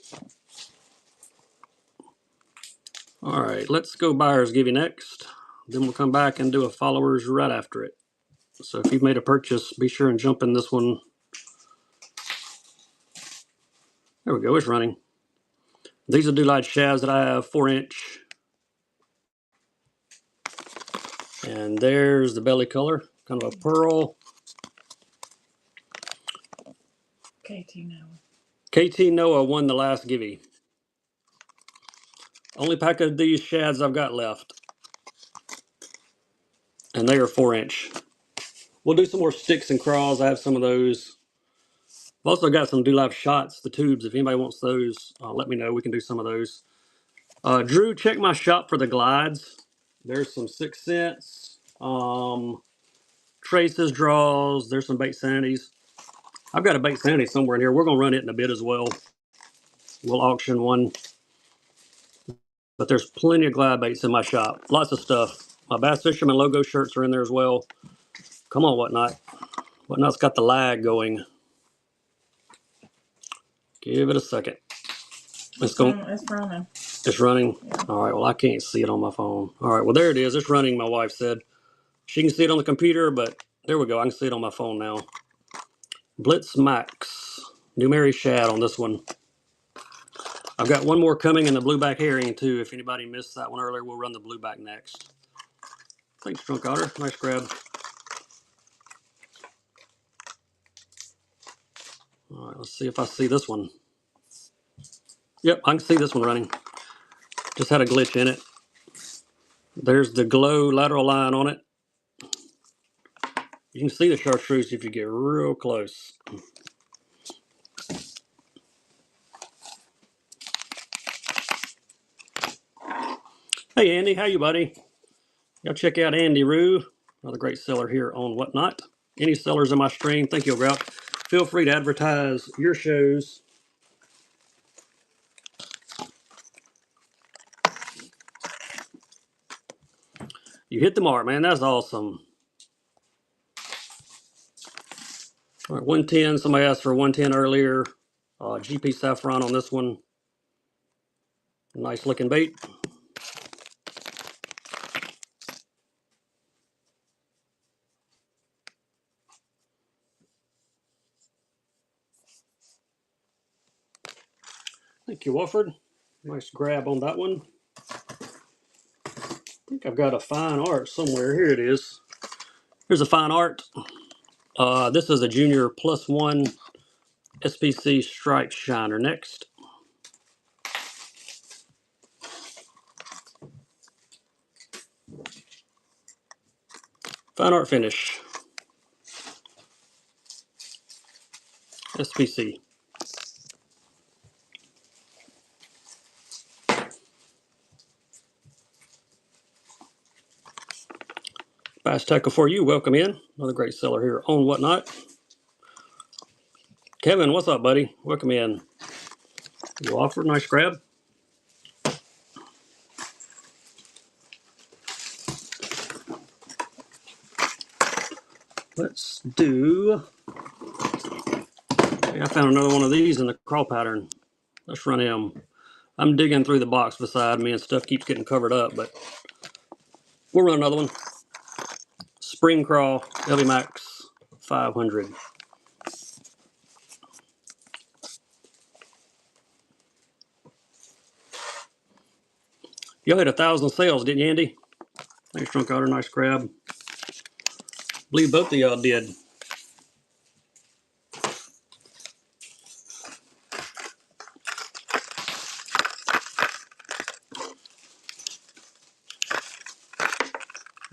All right, let's go buyers Gibby next. Then we'll come back and do a followers right after it. So if you've made a purchase, be sure and jump in this one. There we go, it's running. These are Delight Shafts that I have, 4-inch. And there's the belly color, kind of a pearl. KT Noah. KT Noah won the last givey. Only pack of these shads I've got left. And they are 4-inch. We'll do some more sticks and craws. I have some of those. I've also got some Delight shots, the tubes. If anybody wants those, let me know. We can do some of those. Drew, check my shop for the glides. There's some 6 cents, traces, draws. There's some bait sanities. I've got a bait sanity somewhere in here. We're going to run it in a bit as well. We'll auction one. But there's plenty of glide baits in my shop. Lots of stuff. My Bass Fisherman logo shirts are in there as well. Come on, Whatnot. Whatnot's got the lag going. Give it a second. It's running. It's running? Yeah. All right, well, I can't see it on my phone. All right, well, there it is. It's running, my wife said. She can see it on the computer, but there we go. I can see it on my phone now. Blitz Max. New Mary Shad on this one. I've got one more coming in the blueback herring, too. If anybody missed that one earlier, we'll run the blueback next. Thanks, Drunk Otter. Nice grab. All right, let's see if I see this one. Yep, I can see this one running. Just had a glitch in it. There's the glow lateral line on it. You can see the chartreuse if you get real close. Hey, Andy. How you, buddy? Y'all check out Andy Rue, another great seller here on Whatnot. Any sellers in my stream, thank you, Grout. Feel free to advertise your shows. You hit the mark, man. That's awesome. All right, 110. Somebody asked for 110 earlier. GP Saffron on this one. Nice looking bait. Thank you, Wofford. Nice grab on that one. I think I've got a fine art somewhere. Here it is. Here's a fine art. This is a junior +1 SPC striped shiner next. Fine art finish. SPC. Bass Tackle for you. Welcome in. Another great seller here on Whatnot. Kevin, what's up, buddy? Welcome in. You offered. Nice grab. Let's do. I found another one of these in the crawl pattern. Let's run him. I'm digging through the box beside me and stuff keeps getting covered up, but we'll run another one. Spring Crawl, LB Max 500. Y'all hit 1,000 sales, didn't you, Andy? Thanks, Drunk Otter. Nice grab. Believe both of y'all did.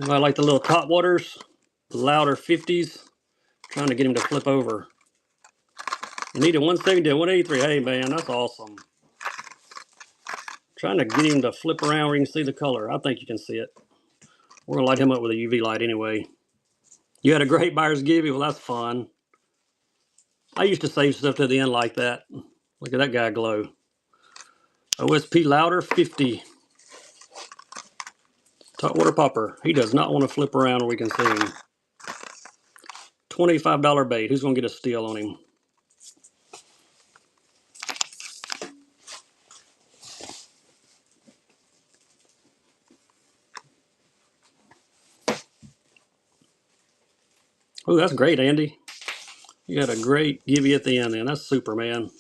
I like the little top waters, the louder 50s. Trying to get him to flip over. You need a 170 to 183. Hey, man, that's awesome. Trying to get him to flip around where you can see the color. I think you can see it. We're going to light him up with a UV light anyway. You had a great buyer's givey. Well, that's fun. I used to save stuff to the end like that. Look at that guy glow. OSP louder 50. Top water popper. He does not want to flip around where we can see him. $25 bait. Who's going to get a steal on him? Oh, that's great, Andy. You got a great givey at the end, then. That's super, man.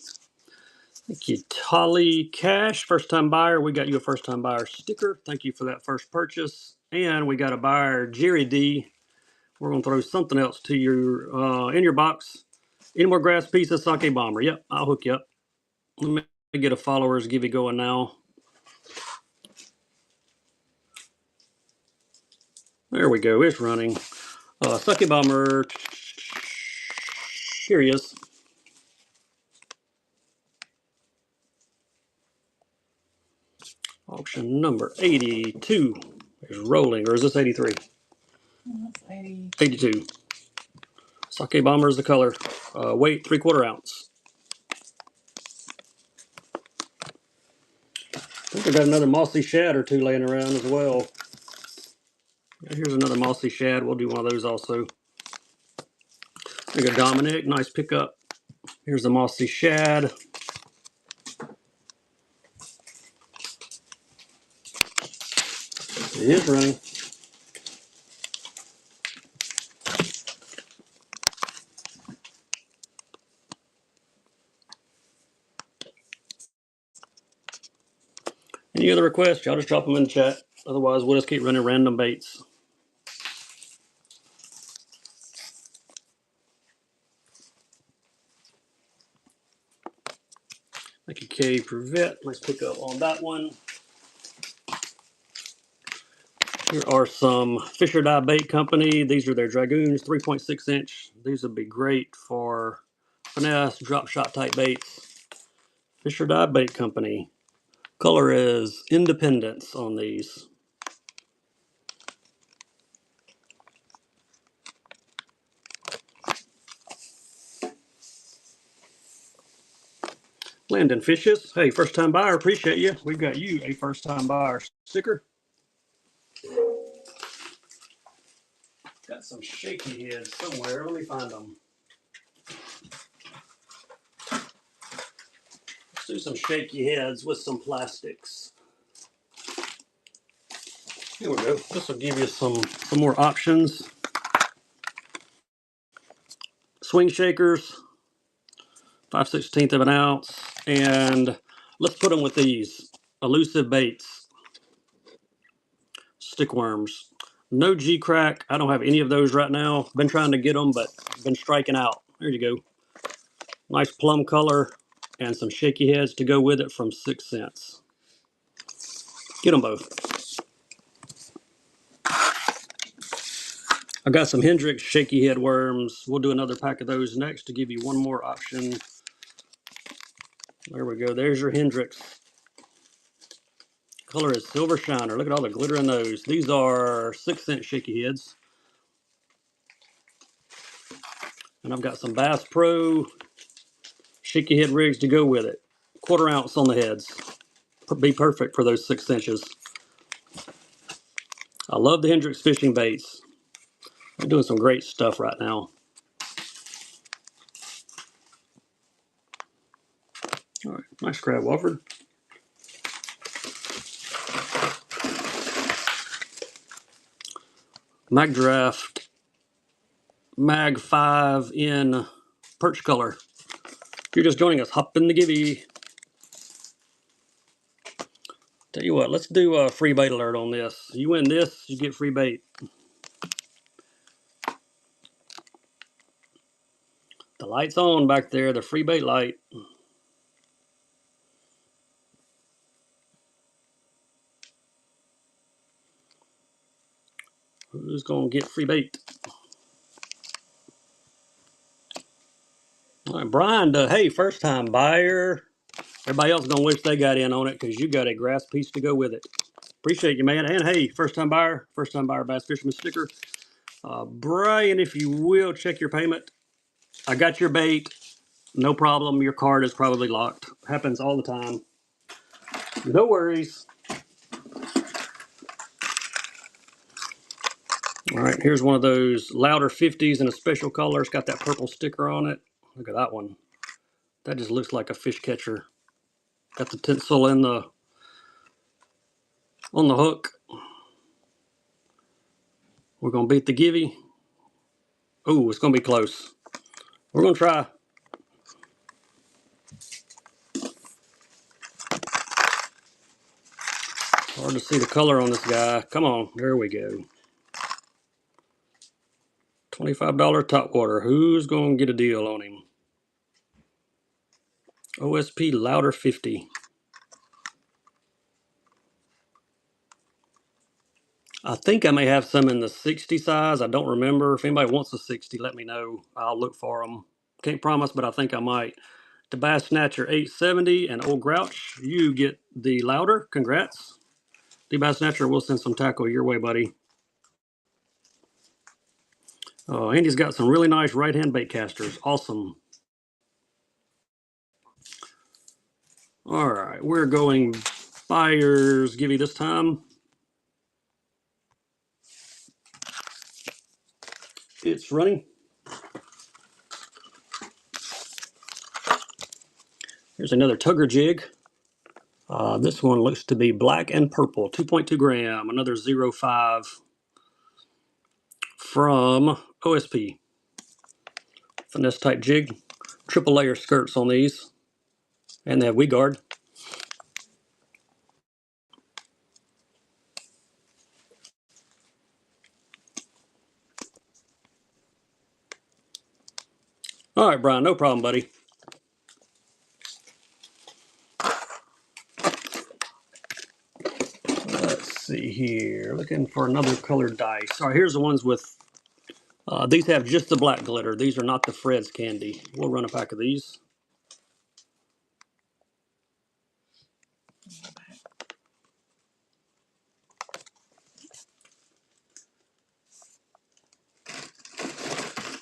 Thank you, Tolly Cash, first time buyer. We got you a first time buyer sticker. Thank you for that first purchase. And we got a buyer, Jerry D. We're gonna throw something else to your in your box. Any more grass pieces, sake bomber? Yep, I'll hook you up. Let me get a followers give you going now. There we go. It's running. Sake bomber. Here he is. Auction number 82 is rolling, or is this 83? That's 80. 82. Sake bomber is the color. Weight 3/4 ounce. I think I got another mossy shad or two laying around as well. Yeah, here's another mossy shad. We'll do one of those also. There you go, Dominic. Nice pickup. Here's the mossy shad. It is running. Any other requests? Y'all just drop them in the chat. Otherwise, we'll just keep running random baits. Thank you, Kay Privet. Nice pickup on that one. Here are some Fisher Dye Bait Company. These are their Dragoons, 3.6 inch. These would be great for finesse, drop shot type baits. Fisher Dye Bait Company. Color is Independence on these. Landon Fishes. Hey, first time buyer, appreciate you. We've got you a first time buyer sticker. Got some shaky heads somewhere. Let me find them. Let's do some shaky heads with some plastics. Here we go. This will give you some more options. Swing shakers, 5/16 of an ounce, and let's put them with these elusive baits, stick worms. No G crack. I don't have any of those right now. Been trying to get them, but been striking out. There you go. Nice plum color and some shaky heads to go with it from 6 cents. Get them both. I got some Hendrix shaky head worms. We'll do another pack of those next to give you one more option. There we go. There's your Hendrix. Color is Silver Shiner. Look at all the glitter in those. These are 6 cent shaky heads. And I've got some Bass Pro shaky head rigs to go with it. 1/4 ounce on the heads. Be perfect for those 6 inches. I love the Hendrix fishing baits. They're doing some great stuff right now. All right, nice crab, Walford. Mag Draft Mag 5 in perch color. If you're just joining us, hop in the givey. Tell you what, let's do a free bait alert on this. You win this, you get free bait. The light's on back there, the free bait light. Who's gonna get free bait? All right, Brian, hey, first time buyer. Everybody else gonna wish they got in on it because you got a grass piece to go with it. Appreciate you, man. And hey, first time buyer Bass Fisherman sticker. Brian, if you will, check your payment. I got your bait. No problem. Your card is probably locked. Happens all the time. No worries. All right, here's one of those louder 50s in a special color. It's got that purple sticker on it. Look at that one. That just looks like a fish catcher. Got the tinsel in the on the hook. We're gonna beat the givey. Oh, it's going to be close. We're going to try. Hard to see the color on this guy. Come on. There we go. $25 top water. Who's going to get a deal on him? OSP Louder 50. I think I may have some in the 60 size. I don't remember. If anybody wants a 60, let me know. I'll look for them. Can't promise, but I think I might. The Bass Snatcher 870 and Old Grouch, you get the Louder. Congrats. The Bass Snatcher, we'll send some tackle your way, buddy. Andy's got some really nice right-hand bait casters. Awesome. All right, we're going buyers. Give you this time. It's running. Here's another tugger jig. This one looks to be black and purple, 2.2 gram, another 0.5 from OSP. Finesse type jig, triple layer skirts on these, and they have weed guard. All right, Brian, no problem, buddy. Let's see here, looking for another colored dice. All right, here's the ones with, these have just the black glitter. These are not the Fred's candy. We'll run a pack of these.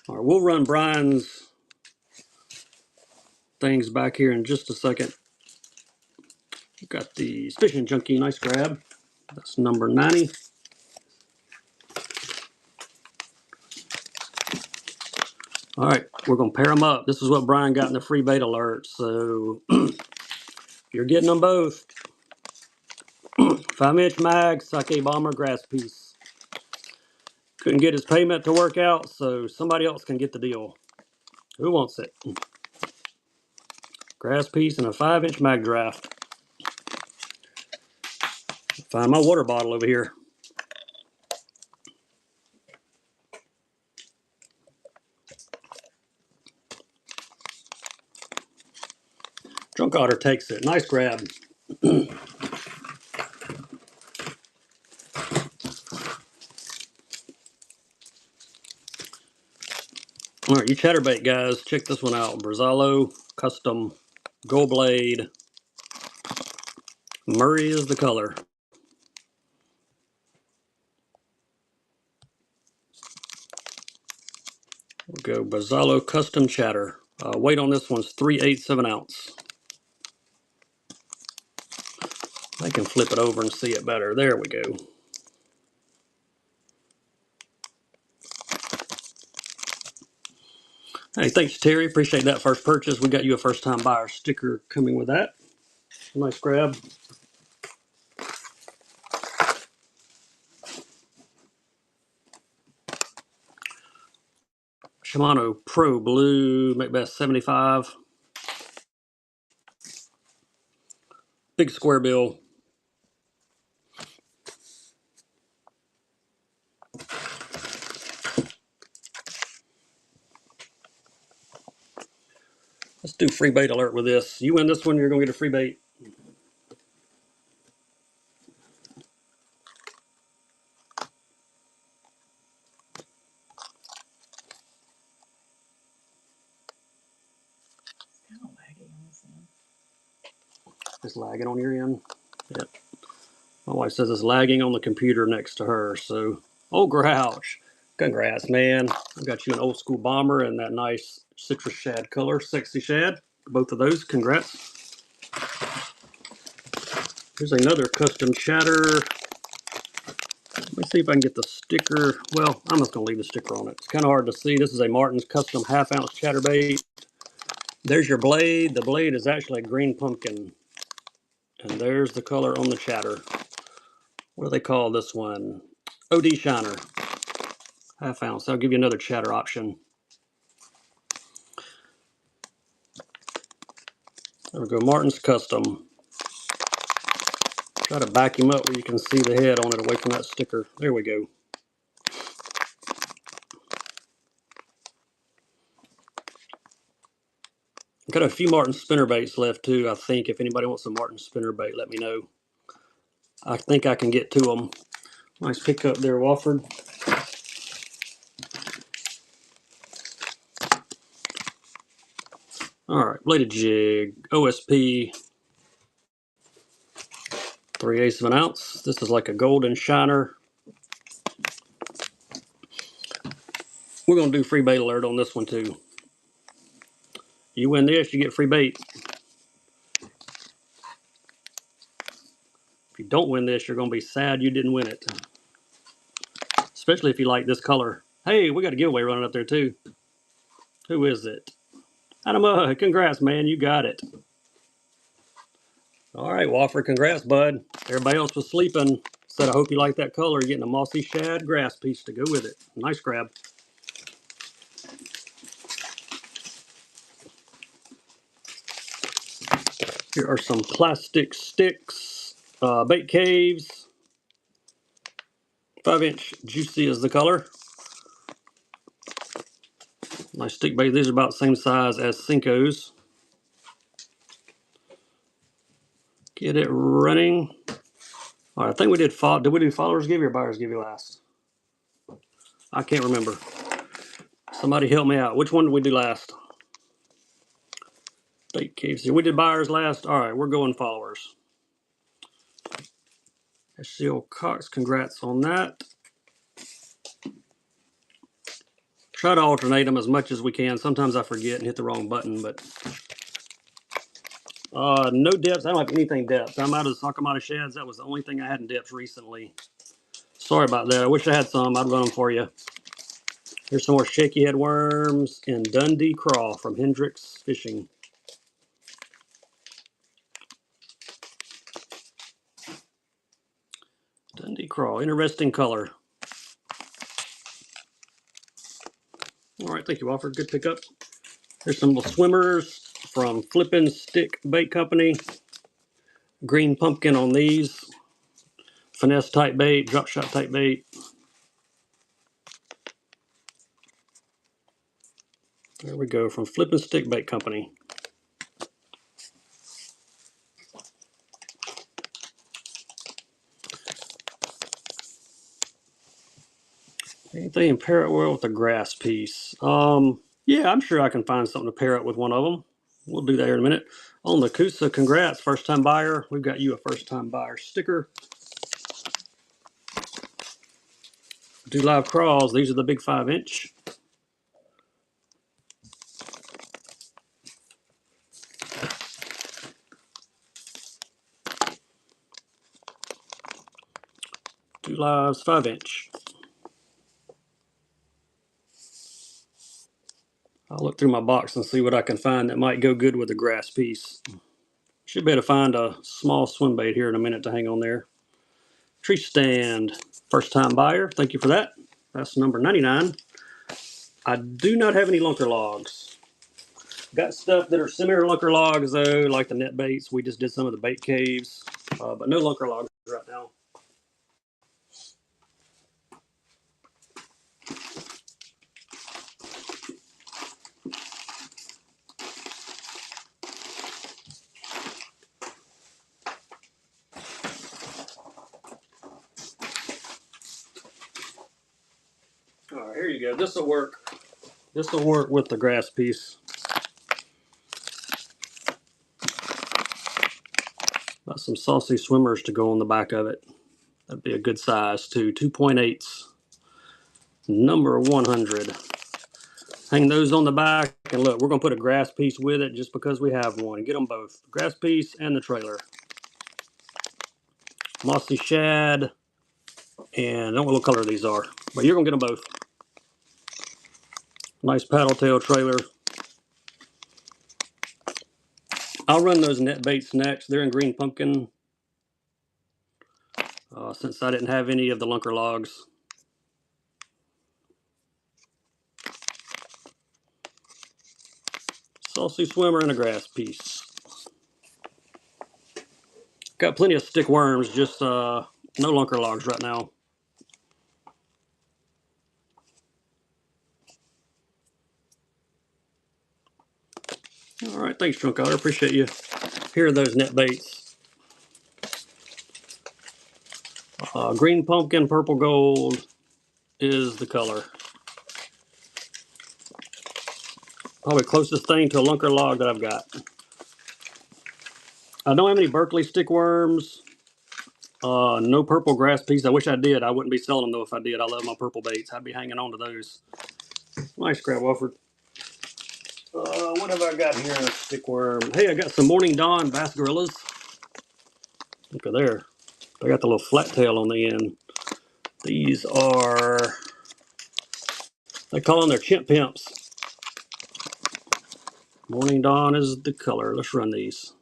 All right, we'll run Brian's things back here in just a second. We've got the Fishin Junkie, nice grab. That's number 90. All right, we're gonna pair them up. This is what Brian got in the free bait alert, so you're getting them both. 5-inch mag, sake bomber, grass piece. Couldn't get his payment to work out, so somebody else can get the deal. Who wants it? Grass piece and a 5-inch mag draft. Find my water bottle over here. Drunk Otter takes it. Nice grab. All right, you chatterbait guys, check this one out. Brazalo Custom Gold Blade. Murray is the color. We'll go Brazalo Custom Chatter. Weight on this one's 3/8 of an ounce. I can flip it over and see it better. There we go. Hey, thanks, Terry. Appreciate that first purchase. We got you a first-time buyer sticker coming with that. Nice grab. Shimano Pro Blue, Macbeth 75. Big square bill. Let's do free bait alert with this. You win this one, you're going to get a free bait. Kind of laggy on this end. It's lagging on your end. Yep. My wife says it's lagging on the computer next to her. So, oh, Grouch. Congrats, man. I got you an old school bomber and that nice citrus shad color, sexy shad. Both of those, congrats. Here's another custom chatter. Let me see if I can get the sticker. Well, I'm just going to leave the sticker on it. It's kind of hard to see. This is a Martin's custom half-ounce chatterbait. There's your blade. The blade is actually a green pumpkin. And there's the color on the chatter. What do they call this one? OD Shiner. 1/2 ounce. I'll give you another chatter option. There we go, Martin's Custom. Try to back him up where you can see the head on it away from that sticker. There we go. I've got a few Martin spinnerbaits left too, I think. If anybody wants a Martin spinnerbait, let me know. I think I can get to them. Nice pickup there, Wofford. All right, bladed jig, OSP, 3/8 of an ounce. This is like a golden shiner. We're gonna do free bait alert on this one too. You win this, you get free bait. If you don't win this, you're gonna be sad you didn't win it. Especially if you like this color. Hey, we got a giveaway running up there too. Who is it? Anima, congrats, man, you got it. All right, Wofford, congrats, bud. Everybody else was sleeping. Said, I hope you like that color. You're getting a mossy shad grass piece to go with it. Nice grab. Here are some plastic sticks, bait caves. 5-inch juicy is the color. Nice stick bait. These are about the same size as Cinco's. Get it running. All right, I think we did. Did we do followers give you or buyers give you last? I can't remember. Somebody help me out. Which one did we do last? Bait caves. We did buyers last. All right, we're going followers. SCO Cox, congrats on that. Try to alternate them as much as we can. Sometimes I forget and hit the wrong button, but no depths. I don't have anything depths. I'm out of the Sakamata shads. That was the only thing I had in depths recently. Sorry about that. I wish I had some. I'd run them for you. Here's some more shaky head worms and Dundee Craw from Hendrix Fishing. Dundee Craw, interesting color. All right, thank you, Wofford. Good pickup. Here's some little swimmers from Flippin' Stick Bait Company. Green pumpkin on these. Finesse type bait, drop shot type bait. There we go, from Flippin' Stick Bait Company. Anything in parrot world with a grass piece? Yeah, I'm sure I can find something to pair up with one of them. We'll do that here in a minute. On the Kusa, congrats, first time buyer. We've got you a first time buyer sticker. Do live crawls. These are the big 5-inch. Do lives 5-inch. I'll look through my box and see what I can find that might go good with a grass piece. Should be able to find a small swim bait here in a minute to hang on there. Tree stand, first time buyer. Thank you for that. That's number 99. I do not have any lunker logs. Got stuff that are similar lunker logs though, like the net baits. We just did some of the bait caves, but no lunker logs right now. All right, here you go. This will work. This will work with the grass piece. Got some saucy swimmers to go on the back of it. That'd be a good size too. 2.8s. Number 100. Hang those on the back, and look, we're gonna put a grass piece with it just because we have one. Get them both, the grass piece and the trailer. Mossy shad, and I don't know what color these are, but you're gonna get them both. Nice paddle tail trailer. I'll run those net baits next. They're in green pumpkin. Since I didn't have any of the lunker logs. Saucy swimmer and a grass piece. Got plenty of stick worms, just no lunker logs right now. All right, thanks, Trunk Otter. Appreciate you hearing those net baits. Green pumpkin, purple gold is the color. Probably closest thing to a lunker log that I've got. I don't have any Berkeley stick worms. No purple grass piece. I wish I did. I wouldn't be selling them though if I did. I love my purple baits. I'd be hanging on to those. Nice crab Wofford. What have I got here in a stick worm? Hey, I got some Morning Dawn bass gorillas. Look at there. They got the little flat tail on the end. These are, they call them their chimp pimps. Morning Dawn is the color. Let's run these.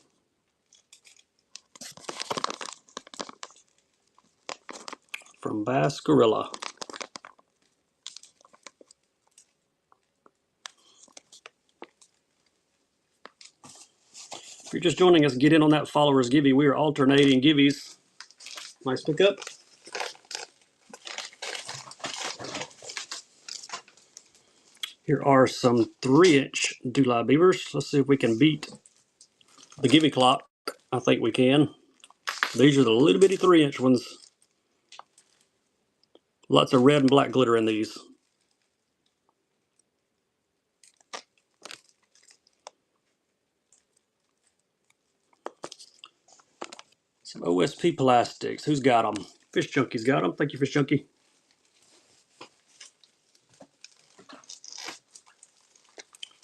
From Bass Gorilla. If you're just joining us, get in on that followers givey. We are alternating givvies. Nice pickup. Here are some 3-inch July beavers. Let's see if we can beat the givey clock. I think we can. These are the little bitty 3-inch ones. Lots of red and black glitter in these. Some OSP plastics. Who's got them? Fish Junky's got them. Thank you, Fish Junky.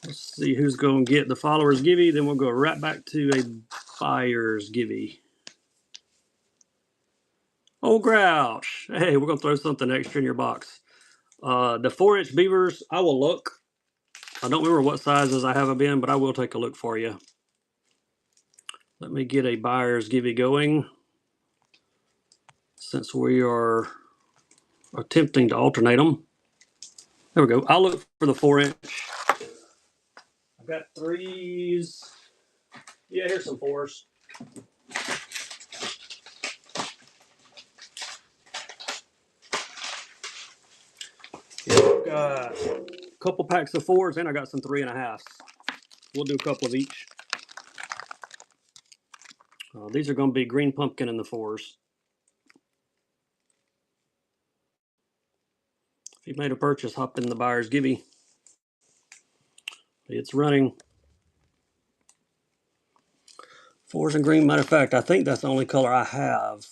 Let's see who's going to get the followers givey. Then we'll go right back to a buyer's givey. Oh, Grouch. Hey, we're going to throw something extra in your box. The 4-inch beavers, I will look. I don't remember what sizes I have them in, but I will take a look for you. Let me get a buyer's givey going. Since we are attempting to alternate them. There we go. I'll look for the 4-inch. I've got 3s. Yeah, here's some 4s. Yeah, I've got a couple packs of 4s and I got some 3.5s. We'll do a couple of each. These are going to be green pumpkin in the 4s. If you made a purchase, hop in the buyer's givey. It's running. 4s and green. Matter of fact, I think that's the only color I have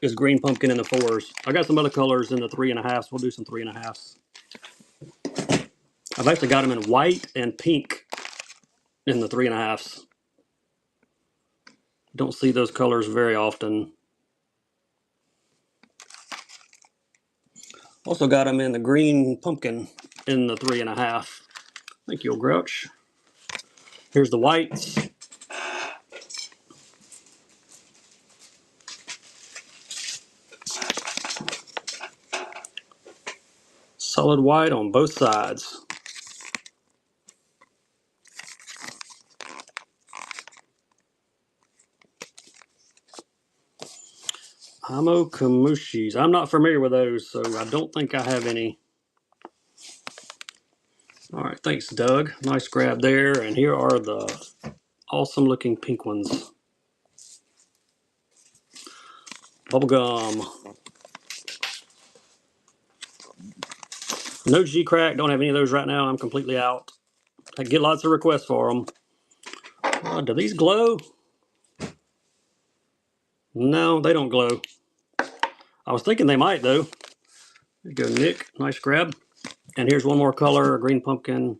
is green pumpkin in the 4s. I got some other colors in the 3.5s. We'll do some 3.5s. I've actually got them in white and pink in the 3.5s. Don't see those colors very often. Also got them in the green pumpkin in the 3.5. Thank you, Grouch. Here's the whites. Solid white on both sides. Hamo Kamushis. I'm not familiar with those, so I don't think I have any. All right, thanks, Doug. Nice grab there. And here are the awesome looking pink ones. Bubblegum. No G-Crack. Don't have any of those right now. I'm completely out. I get lots of requests for them. Do these glow? No, they don't glow. I was thinking they might, though. There you go, Nick. Nice grab. And here's one more color, a green pumpkin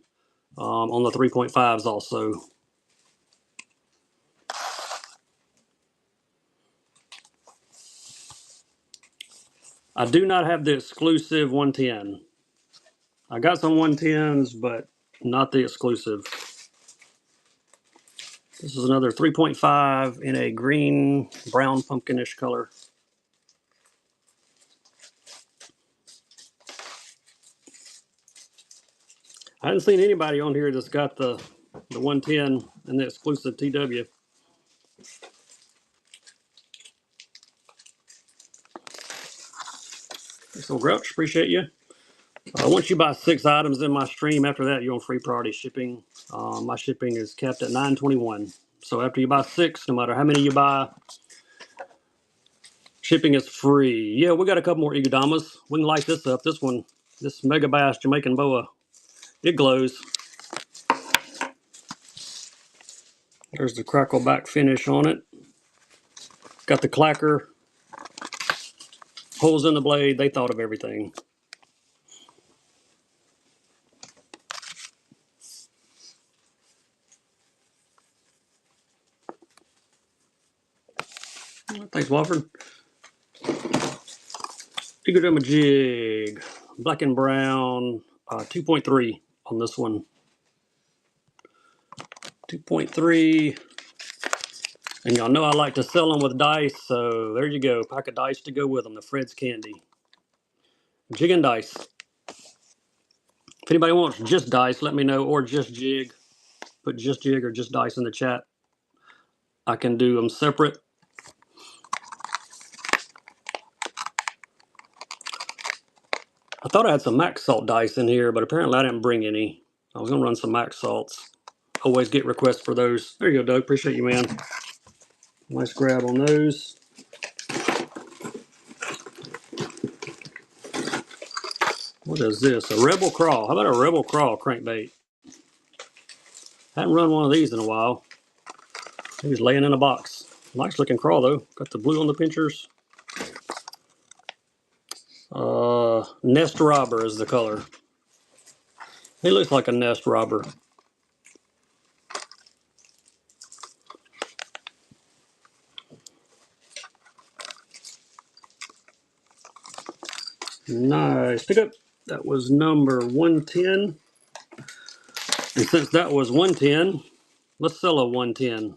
on the 3.5s also. I do not have the exclusive 110. I got some 110s, but not the exclusive. This is another 3.5 in a green, brown, pumpkinish color. I haven't seen anybody on here that's got the the 110 and the exclusive TW. So Grouch, appreciate you. Once you buy 6 items in my stream, after that you're on free priority shipping. My shipping is capped at $9.21. So after you buy 6, no matter how many you buy, shipping is free. Yeah, we got a couple more Igudamas. We can light this up. This one, this Mega Bass Jamaican Boa, it glows. There's the crackle back finish on it. Got the clacker, holes in the blade. They thought of everything. Thanks, Wofford. Igodama jig, black and brown, 2.3 on this one. 2.3. And y'all know I like to sell them with dice, so there you go. Pack of dice to go with them, the Fred's Candy. Jig and dice. If anybody wants just dice, let me know, or just jig. Put just jig or just dice in the chat. I can do them separate. I thought I had some Max Salt dice in here, but apparently I didn't bring any. I was going to run some Max Salts. Always get requests for those. There you go, Doug. Appreciate you, man. Nice grab on those. What is this? A Rebel Crawl. How about a Rebel Crawl crankbait? Hadn't run one of these in a while. He's laying in a box. Nice looking crawl though. Got the blue on the pinchers. Nest Robber is the color. He looks like a nest robber. Nice pickup. That was number 110. And since that was 110, let's sell a 110.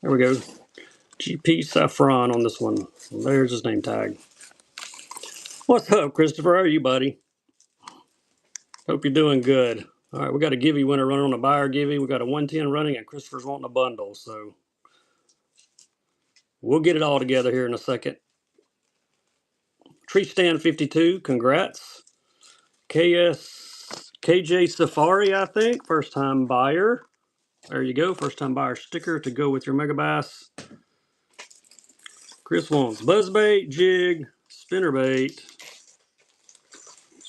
There we go. GP Saffron on this one. There's his name tag. What's up, Christopher? How are you, buddy? Hope you're doing good. All right, we got a Givey winner running on a buyer Givey. We got a 110 running, and Christopher's wanting a bundle. So we'll get it all together here in a second. Tree Stand 52, congrats. KJ Safari, I think, first time buyer. There you go, first time buyer sticker to go with your Mega Bass. Chris wants buzzbait, jig, spinnerbait.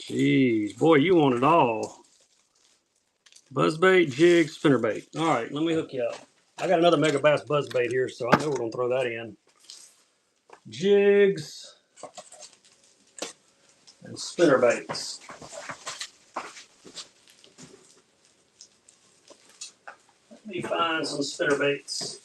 Jeez, boy, you want it all. Buzzbait, jig, spinnerbait. All right, let me hook you up. I got another Mega Bass buzzbait here, so I know we're gonna throw that in. Jigs and spinnerbaits. Let me find some spinnerbaits.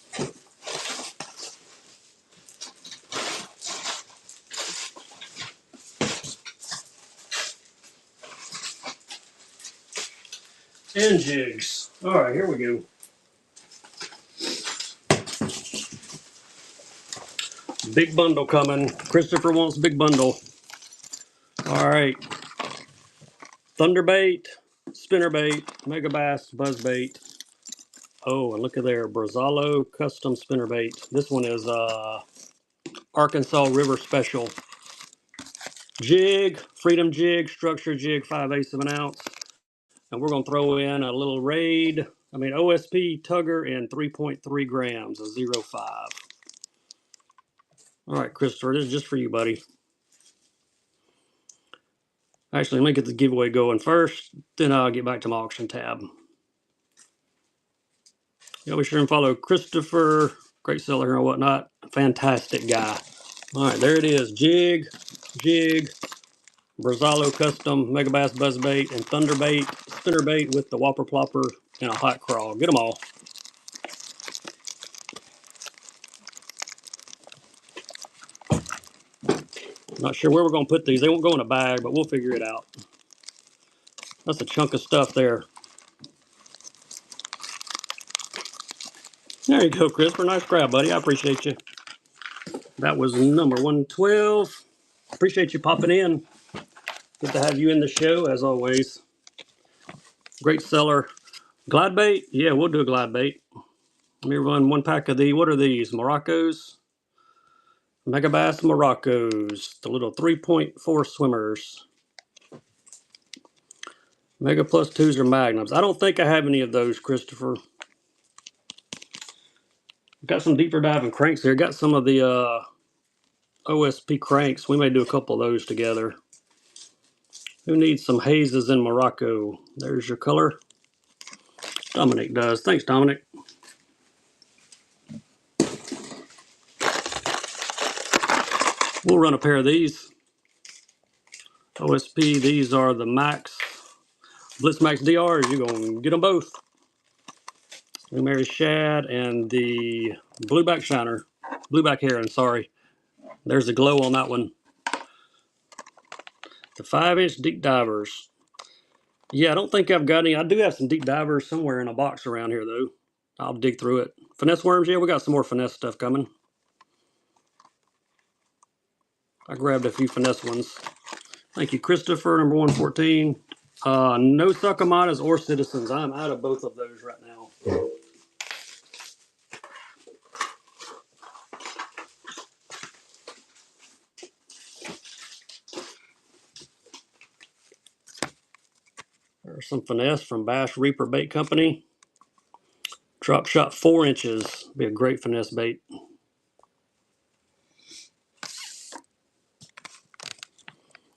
And jigs. All right, here we go. Big bundle coming. Christopher wants big bundle. All right. Thunderbait, spinnerbait, Mega Bass, buzzbait. Oh, and look at there, Brazalo custom spinnerbait. This one is Arkansas River Special. Jig, Freedom Jig, Structure Jig, 5/8 of an ounce. And we're going to throw in a little OSP Tugger in 3.3 grams, a 0.5. All right, Christopher, this is just for you, buddy. Actually, let me get the giveaway going first, then I'll get back to my auction tab. Y'all be sure and follow Christopher, great seller here and whatnot. Fantastic guy. All right, there it is. Jig, Brazalo Custom, Mega Bass Buzzbait, and Thunderbait, Spinnerbait with the Whopper Plopper and a hot crawl. Get them all. Not sure where we're going to put these. They won't go in a bag, but we'll figure it out. That's a chunk of stuff there. There you go, Christopher. Nice grab, buddy. I appreciate you. That was number 112. Appreciate you popping in. Good to have you in the show, as always. Great seller. Glide bait? Yeah, we'll do a glide bait. Let me run 1 pack of the, what are these? Morocco's? Mega Bass Morocco's. The little 3.4 swimmers. Mega Plus 2s or Magnums. I don't think I have any of those, Christopher. Got some deeper diving cranks here. Got some of the OSP cranks. We may do a couple of those together. Who needs some hazes in Morocco? There's your color. Dominic does. Thanks, Dominic. We'll run a pair of these. OSP, these are the Max, Blitz Max DRs. You're going to get them both. Blue Mary Shad and the Blueback Shiner. Blueback Heron, sorry. There's the glow on that one. The 5-inch deep divers. Yeah, I don't think I've got any. I do have some deep divers somewhere in a box around here, though. I'll dig through it. Finesse worms, yeah, we got some more finesse stuff coming. I grabbed a few finesse ones. Thank you, Christopher, number 114. No Suckamadas or Citizens. I'm out of both of those right now. There's some finesse from Bass Reaper Bait Company. Drop shot 4 inches. Be a great finesse bait.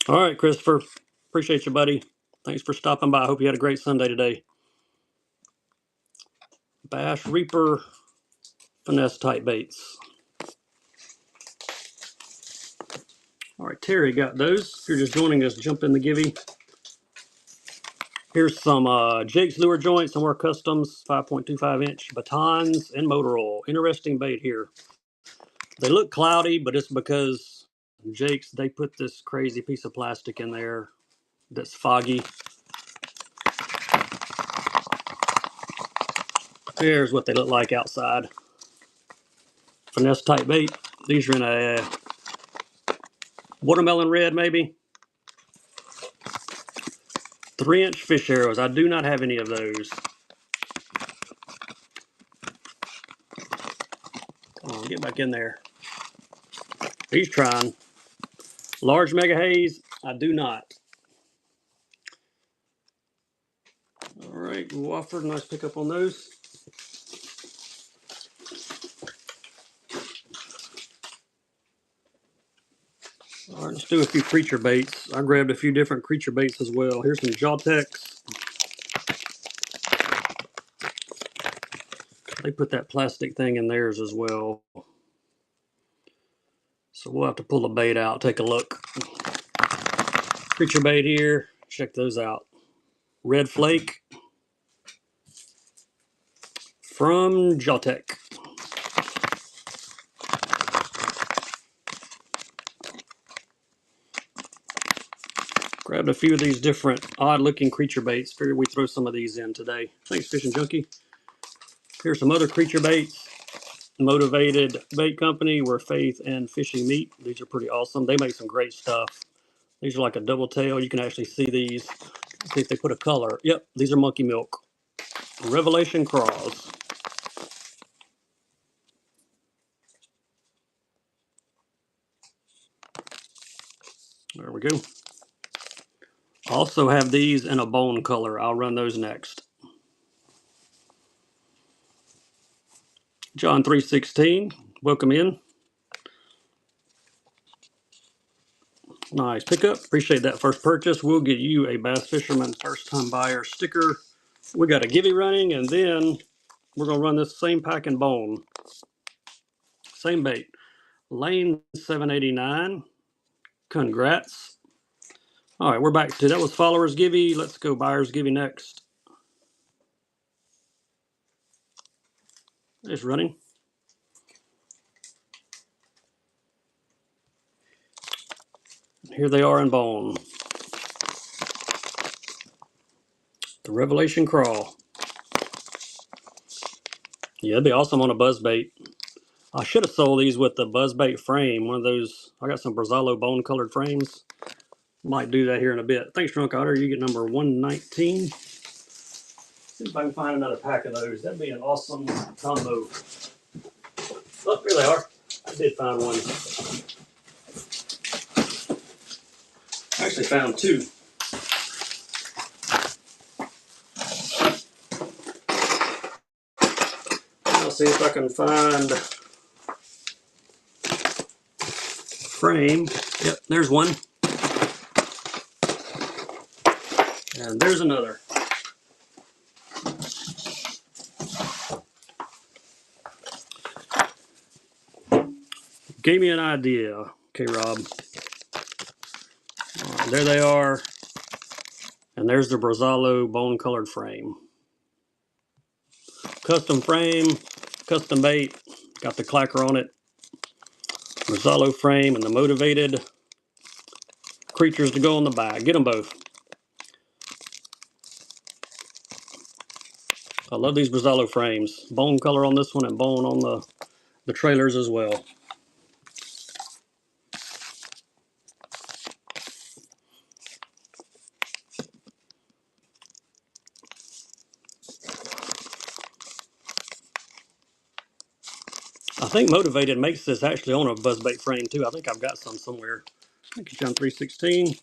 All right, Christopher. Appreciate you, buddy. Thanks for stopping by. I hope you had a great Sunday today. Bass Reaper finesse type baits. All right, Terry got those. If you're just joining us, jump in the givey. Here's some Jake's Lure Joints, some more customs, 5.25 inch batons and motor oil. Interesting bait here. They look cloudy, but it's because Jake's, they put this crazy piece of plastic in there that's foggy. Here's what they look like outside. Finesse type bait. These are in a watermelon red, maybe. 3-inch fish arrows. I do not have any of those. Come on, get back in there. He's trying. Large mega haze. I do not. All right, Wofford, nice pickup on those. All right, let's do a few creature baits. I grabbed a few different creature baits as well. Here's some Jawtex. They put that plastic thing in theirs as well. So we'll have to pull the bait out, take a look. Creature bait here. Check those out. Red Flake from Jawtex. Grabbed a few of these different odd-looking creature baits. Figured we'd throw some of these in today. Thanks, Fishing Junkie. Here's some other creature baits. Motivated Bait Company, where faith and fishing meet. These are pretty awesome. They make some great stuff. These are like a double tail. You can actually see these. Let's see if they put a color. Yep, these are monkey milk. Revelation Craws. There we go. Also have these in a bone color. I'll run those next. John 3:16. Welcome in. Nice pickup. Appreciate that first purchase. We'll get you a Bass Fisherman First Time Buyer sticker. We got a givey running, and then we're going to run this same pack and bone. Same bait. Lane 789. Congrats. All right, we're back to that was followers givey. Let's go buyers givey next. It's running. Here they are in bone. The Revelation Crawl. Yeah, it'd be awesome on a buzzbait. I should have sold these with the buzzbait frame. One of those. I got some Brazalo bone colored frames. Might do that here in a bit. Thanks, Drunk Otter. You get number 119. See if I can find another pack of those. That'd be an awesome combo. Oh, here they are. I did find one. I actually found two. I'll see if I can find frame. Yep, there's one. And there's another. Gave me an idea. Okay, Rob. All right, there they are. And there's the Brazalo bone colored frame. Custom frame, custom bait. Got the clacker on it. Brazalo frame and the motivated creatures to go on the back. Get them both. I love these Brazalo frames. Bone color on this one and bone on the trailers as well. I think Motivated makes this actually on a buzzbait frame too. I think I've got some somewhere. Thank you, John316.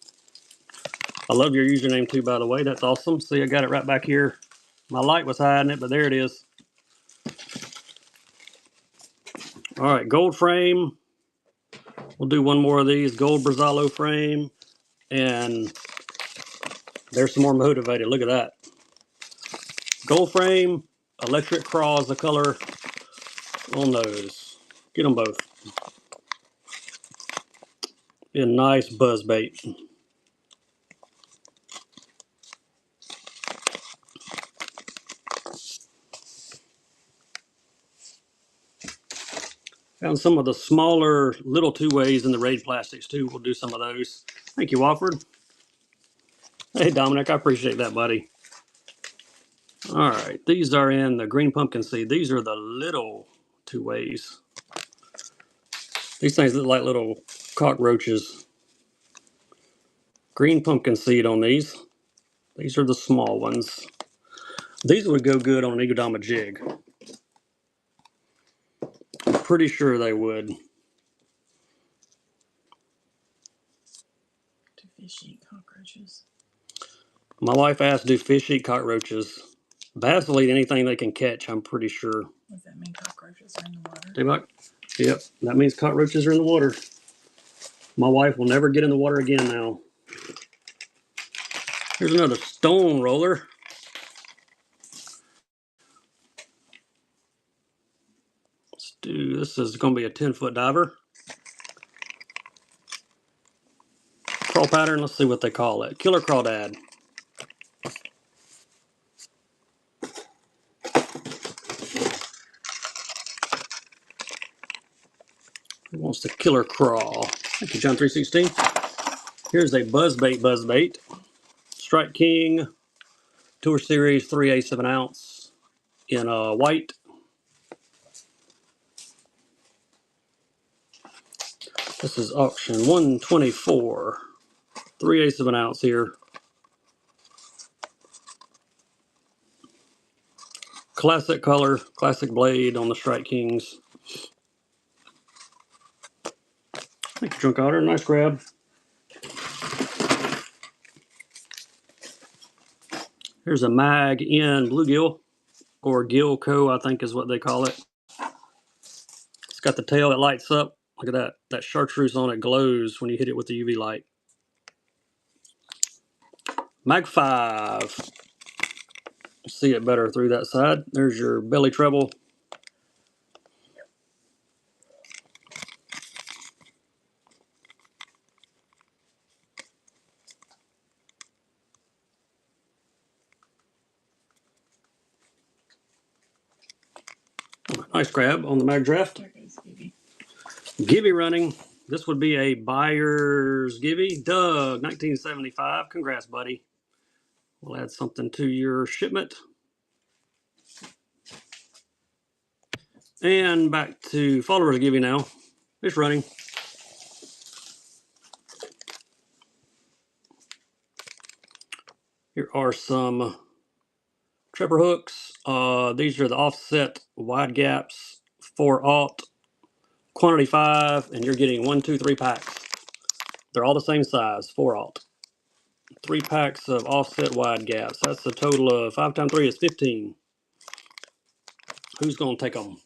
I love your username too, by the way. That's awesome. See, I got it right back here. My light was hiding it, but there it is. All right, gold frame. We'll do one more of these. Gold Brazalo frame. And there's some more Motivated. Look at that. Gold frame, electric craw is the color on those. Get them both. Be a nice buzz bait. Found some of the smaller little 2-ways in the Raid plastics too. We'll do some of those. Thank you, Wofford. Hey, Dominic, I appreciate that, buddy. All right, these are in the green pumpkin seed. These are the little 2-ways. These things look like little cockroaches. Green pumpkin seed on these. These are the small ones. These would go good on an Egodama jig. I'm pretty sure they would. Do fish eat cockroaches? My wife asked, do fish eat cockroaches? Bass will eat anything they can catch, I'm pretty sure. Does that mean cockroaches are in the water? D-Buck? Yep, that means cockroaches are in the water. My wife will never get in the water again now. Here's another stone roller. Let's do, this is going to be a 10-foot diver. Crawl pattern, let's see what they call it. Killer crawdad. Who wants the killer crawl? Thank you, John316. Here's a buzzbait. Strike King Tour Series 3/8 of an ounce in white. This is auction 124. 3/8 of an ounce here. Classic color, classic blade on the Strike Kings. Thank you, Drunk Otter. Nice grab. Here's a mag in bluegill, or Gilco, I think is what they call it. It's got the tail that lights up. Look at that. That chartreuse on it glows when you hit it with the UV light. Mag 5. See it better through that side. There's your belly treble. Nice grab on the mag draft. There goes Gibby. Gibby running. This would be a buyer's Gibby. Doug, 1975. Congrats, buddy. We'll add something to your shipment. And back to followers Gibby now. It's running. Here are some Tripper hooks. These are the offset wide gaps, 4/0, quantity 5, and you're getting 1, 2, 3 packs. They're all the same size, 4/0. 3 packs of offset wide gaps. That's a total of 5 times 3 is 15. Who's going to take them?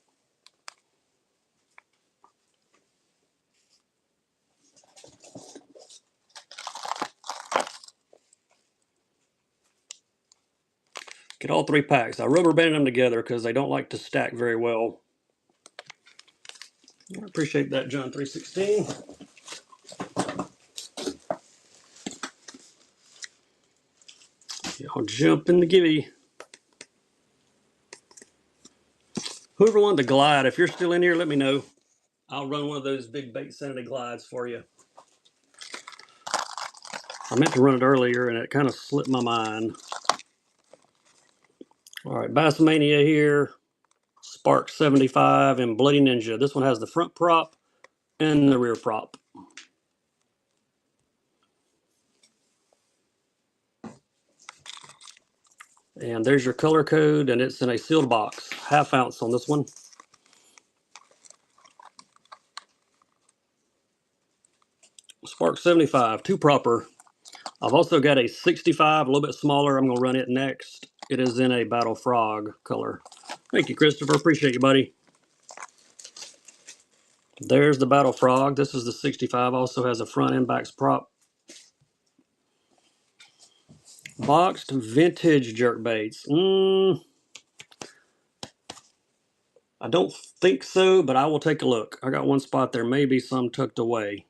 Get all 3 packs. I rubber banded them together because they don't like to stack very well. I appreciate that, John 316. I'll jump in the gibby. Whoever wanted to glide, if you're still in here, let me know. I'll run one of those big bait sanity glides for you. I meant to run it earlier and it kind of slipped my mind. All right, Bassmania here. Spark 75 and Bloody Ninja. This one has the front prop and the rear prop. And there's your color code, and it's in a sealed box. 1/2 ounce on this one. Spark 75, 2 propper. I've also got a 65, a little bit smaller. I'm going to run it next. It is in a Battle Frog color. Thank you, Christopher. Appreciate you, buddy. There's the Battle Frog. This is the 65. Also has a front and back prop. Boxed vintage jerkbaits. I don't think so, but I will take a look. I got one spot there. Maybe some tucked away.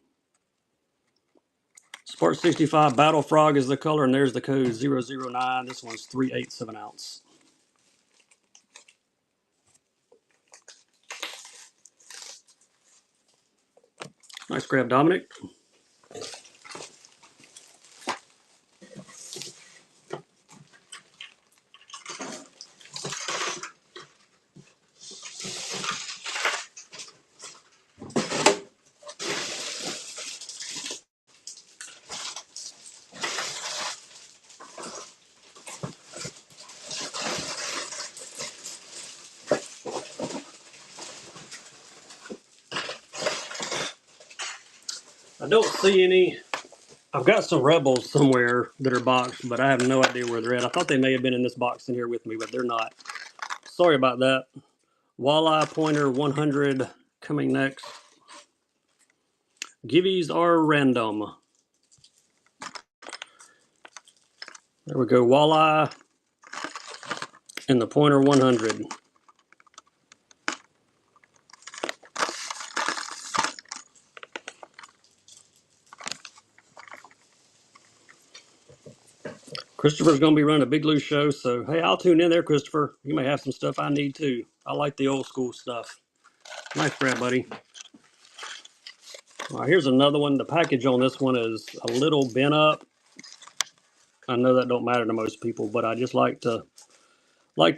Spark 65 Battle Frog is the color, and there's the code 009. This one's 3/8 of an ounce. Nice grab, Dominic. I don't see any. I've got some Rebels somewhere that are boxed, but I have no idea where they're at. I thought they may have been in this box in here with me, but they're not. Sorry about that. Walleye Pointer 100 coming next. Gibbies are random. There we go. Walleye and the Pointer 100. Christopher's going to be running a Big Loose show, so hey, I'll tune in there, Christopher. You may have some stuff I need too. I like the old school stuff. Nice grab, buddy. All right, here's another one. The package on this one is a little bent up. I know that don't matter to most people, but I just like to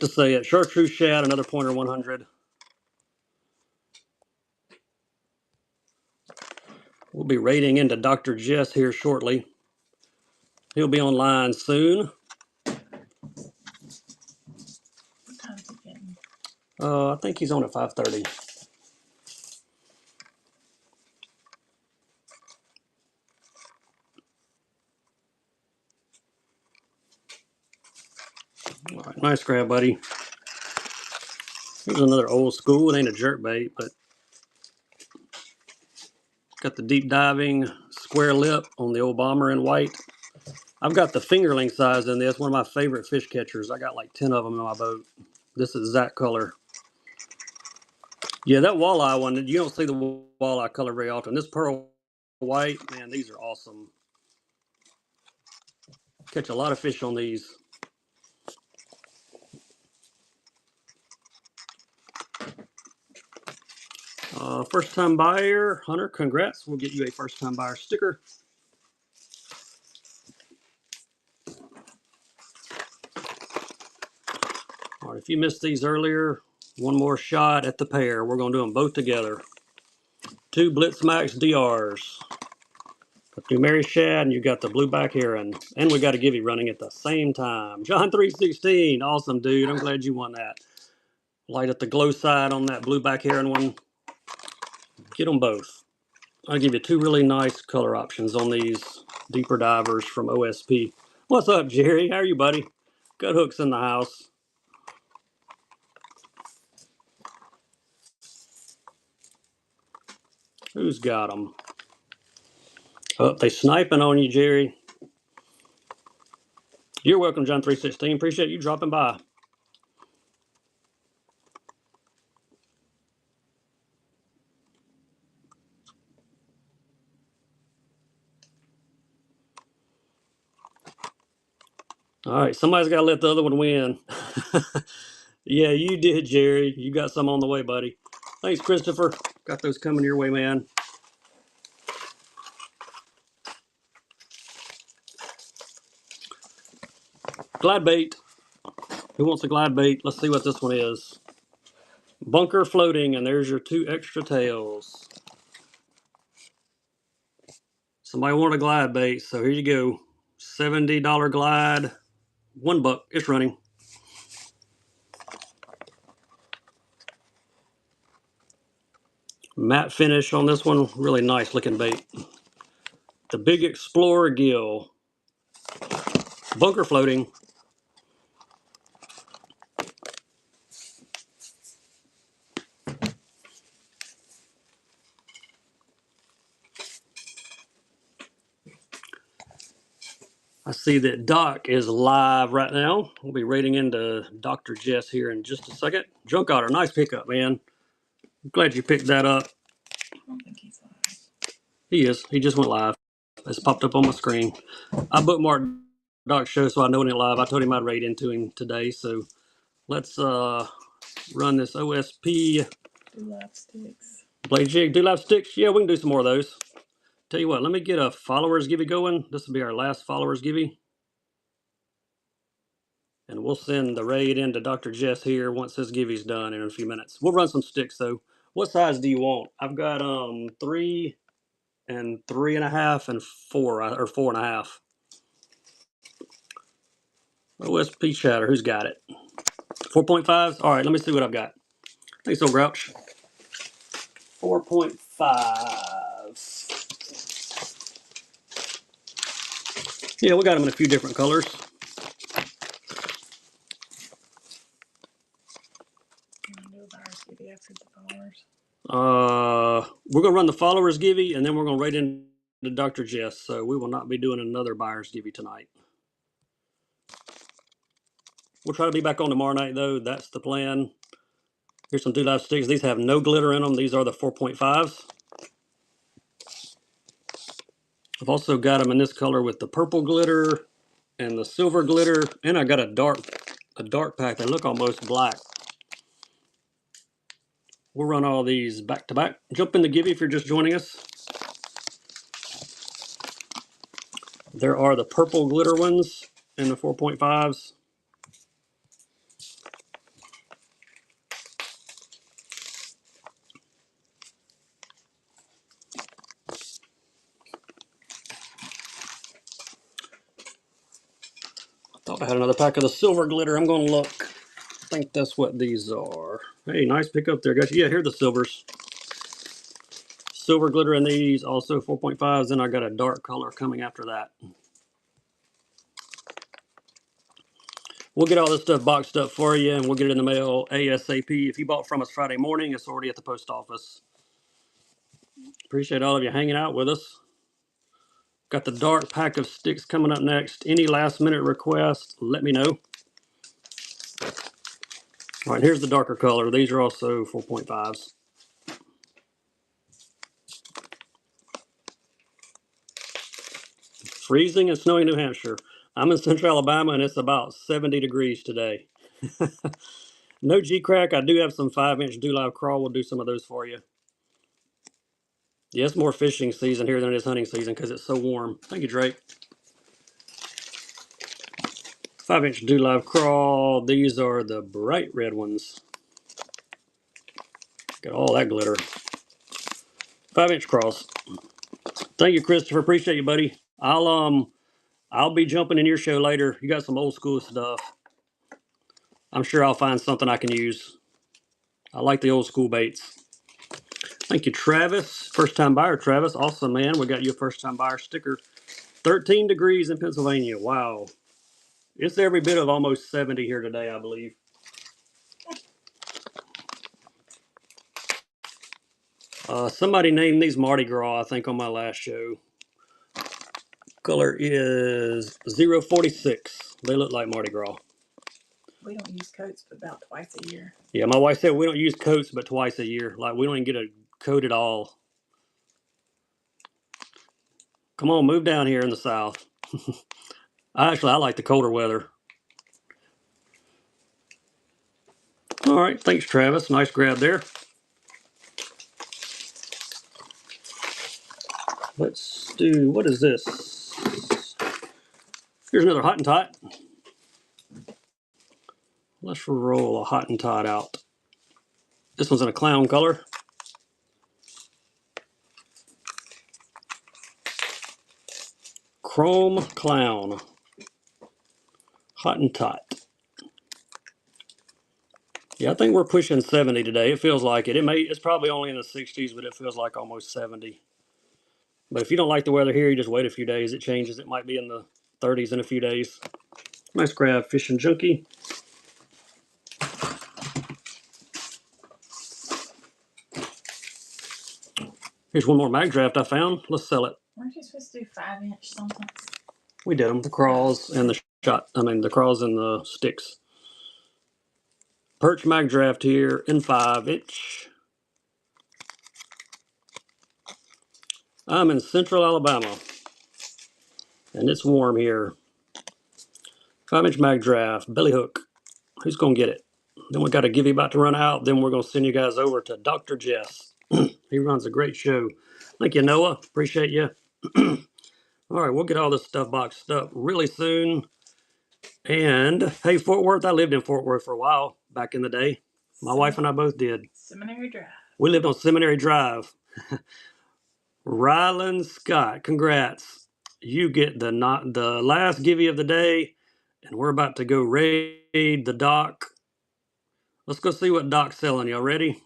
say it. Chartreuse Shad, another Pointer 100. We'll be raiding into Dr. Jess here shortly. He'll be online soon. What time is it getting? I think he's on at 5:30. All right, nice grab, buddy. Here's another old school. It ain't a jerkbait, but got the deep diving square lip on the old bomber in white. I've got the fingerling size in this. One of my favorite fish catchers. I got like 10 of them in my boat. This is that color. Yeah, that walleye one, you don't see the walleye color very often. This pearl white, man, these are awesome. Catch a lot of fish on these. First time buyer, Hunter, congrats. We'll get you a first time buyer sticker. All right, if you missed these earlier, one more shot at the pair. We're going to do them both together. 2 Blitzmax DRs. With new Mary Shad, and you got the blueback heron. And we got a Givy running at the same time. John 316, awesome dude. I'm glad you won that. Light up the glow side on that blueback heron one. Get them both. I'll give you two really nice color options on these deeper divers from OSP. What's up, Jerry? How are you, buddy? Gut Hook's in the house. Who's got them? Oh, they sniping on you, Jerry. You're welcome, John 316. Appreciate you dropping by. All right, somebody's got to let the other one win. Yeah, you did, Jerry. You got some on the way, buddy. Thanks, Christopher. Got those coming your way, man. Glide bait. Who wants a glide bait? Let's see what this one is. Bunker floating, and there's your two extra tails. Somebody wanted a glide bait, so here you go. $70 glide. $1. It's running. Matte finish on this one. Really nice looking bait. The Big Explorer Gill. Bunker floating. I see that Doc is live right now. We'll be raiding into Dr. Jess here in just a second. Junk Otter, nice pickup, man. I'm glad you picked that up. I don't think he's live. He is. He just went live. It's popped up on my screen. I bookmarked Doc's show so I know when it live. I told him I'd raid into him today. So let's run this OSP. Do live sticks. Blade jig, do live sticks. Yeah, we can do some more of those. Tell you what, let me get a followers givey going. This will be our last followers givey. And we'll send the raid into Dr. Jess here once this givey's done in a few minutes. We'll run some sticks though. What size do you want? I've got 3 and 3.5 and 4 or 4.5. OSP chatter, who's got it? 4.5s? All right, let me see what I've got. Thanks, old grouch. 4.5. Yeah, we got them in a few different colors. You want to do a virus givey after the followers? We're gonna run the followers givey, and then we're gonna raid into Dr. Jess. So we will not be doing another buyers givey tonight. We'll try to be back on tomorrow night though. That's the plan. Here's some 2 live sticks. These have no glitter in them. These are the 4.5s. I've also got them in this color with the purple glitter and the silver glitter, and I got a dark pack. They look almost black. We'll run all these back to back. Jump in the givey if you're just joining us. There are the purple glitter ones in the 4.5s. I thought I had another pack of the silver glitter. I'm going to look. I think that's what these are. Hey, nice pickup there, guys. Yeah, here are the silvers. Silver glitter in these, also 4.5s. Then I got a dark color coming after that. We'll get all this stuff boxed up for you, and we'll get it in the mail ASAP. If you bought from us Friday morning, it's already at the post office. Appreciate all of you hanging out with us. Got the dark pack of sticks coming up next. Any last minute requests, let me know. All right, here's the darker color. These are also 4.5s. Freezing and snowy New Hampshire. I'm in central Alabama, and it's about 70 degrees today. No G-Crack. I do have some 5-inch Do Live Crawl. We'll do some of those for you. Yeah, it's more fishing season here than it is hunting season because it's so warm. Thank you, Drake. 5-inch Do Live Crawl. These are the bright red ones. Got all that glitter. 5-inch cross. Thank you, Christopher. Appreciate you, buddy. I'll be jumping in your show later. You got some old school stuff. I'm sure I'll find something I can use. I like the old school baits. Thank you, Travis. First time buyer, Travis. Awesome, man. We got you a first time buyer sticker. 13 degrees in Pennsylvania. Wow. It's every bit of almost 70 here today, I believe. Somebody named these Mardi Gras, I think, on my last show. Color is 046. They look like Mardi Gras. We don't use coats but about twice a year. Yeah, my wife said we don't use coats but twice a year. Like, we don't even get a coat at all. Come on, move down here in the south. I like the colder weather. All right, thanks, Travis. Nice grab there. Let's do, what is this? Here's another Hottentot. Let's roll a Hottentot out. This one's in a clown color. Chrome Clown. Hottentot. Yeah, I think we're pushing 70 today. It feels like it. It's probably only in the 60s, but it feels like almost 70. But if you don't like the weather here, you just wait a few days. It changes. It might be in the 30s in a few days. Nice grab, Fishin' Junkie. Here's one more mag draft I found. Let's sell it. Weren't you supposed to do 5-inch something? We did them. The crawls and the the crawls and the sticks. Perch mag draft here in 5-inch. I'm in Central Alabama, and it's warm here. 5-inch mag draft, belly hook. Who's gonna get it? Then we got a give about to run out. Then we're gonna send you guys over to Dr. Jess. He runs a great show. Thank you, Noah. Appreciate you. All right, we'll get all this stuff boxed up really soon. And hey, Fort Worth, I lived in Fort Worth for a while back in the day. My wife and I both did. Seminary Drive. We lived on Seminary Drive. Ryland Scott, congrats. You get the last givey of the day, and we're about to go raid the dock. Let's go see what Doc's selling. Y'all ready?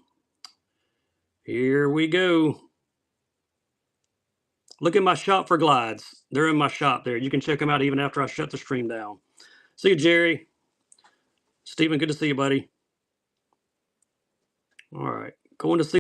Here we go. Look at my shop for glides. They're in my shop there. You can check them out even after I shut the stream down. See you, Jerry. Stephen, good to see you, buddy. All right. Going to see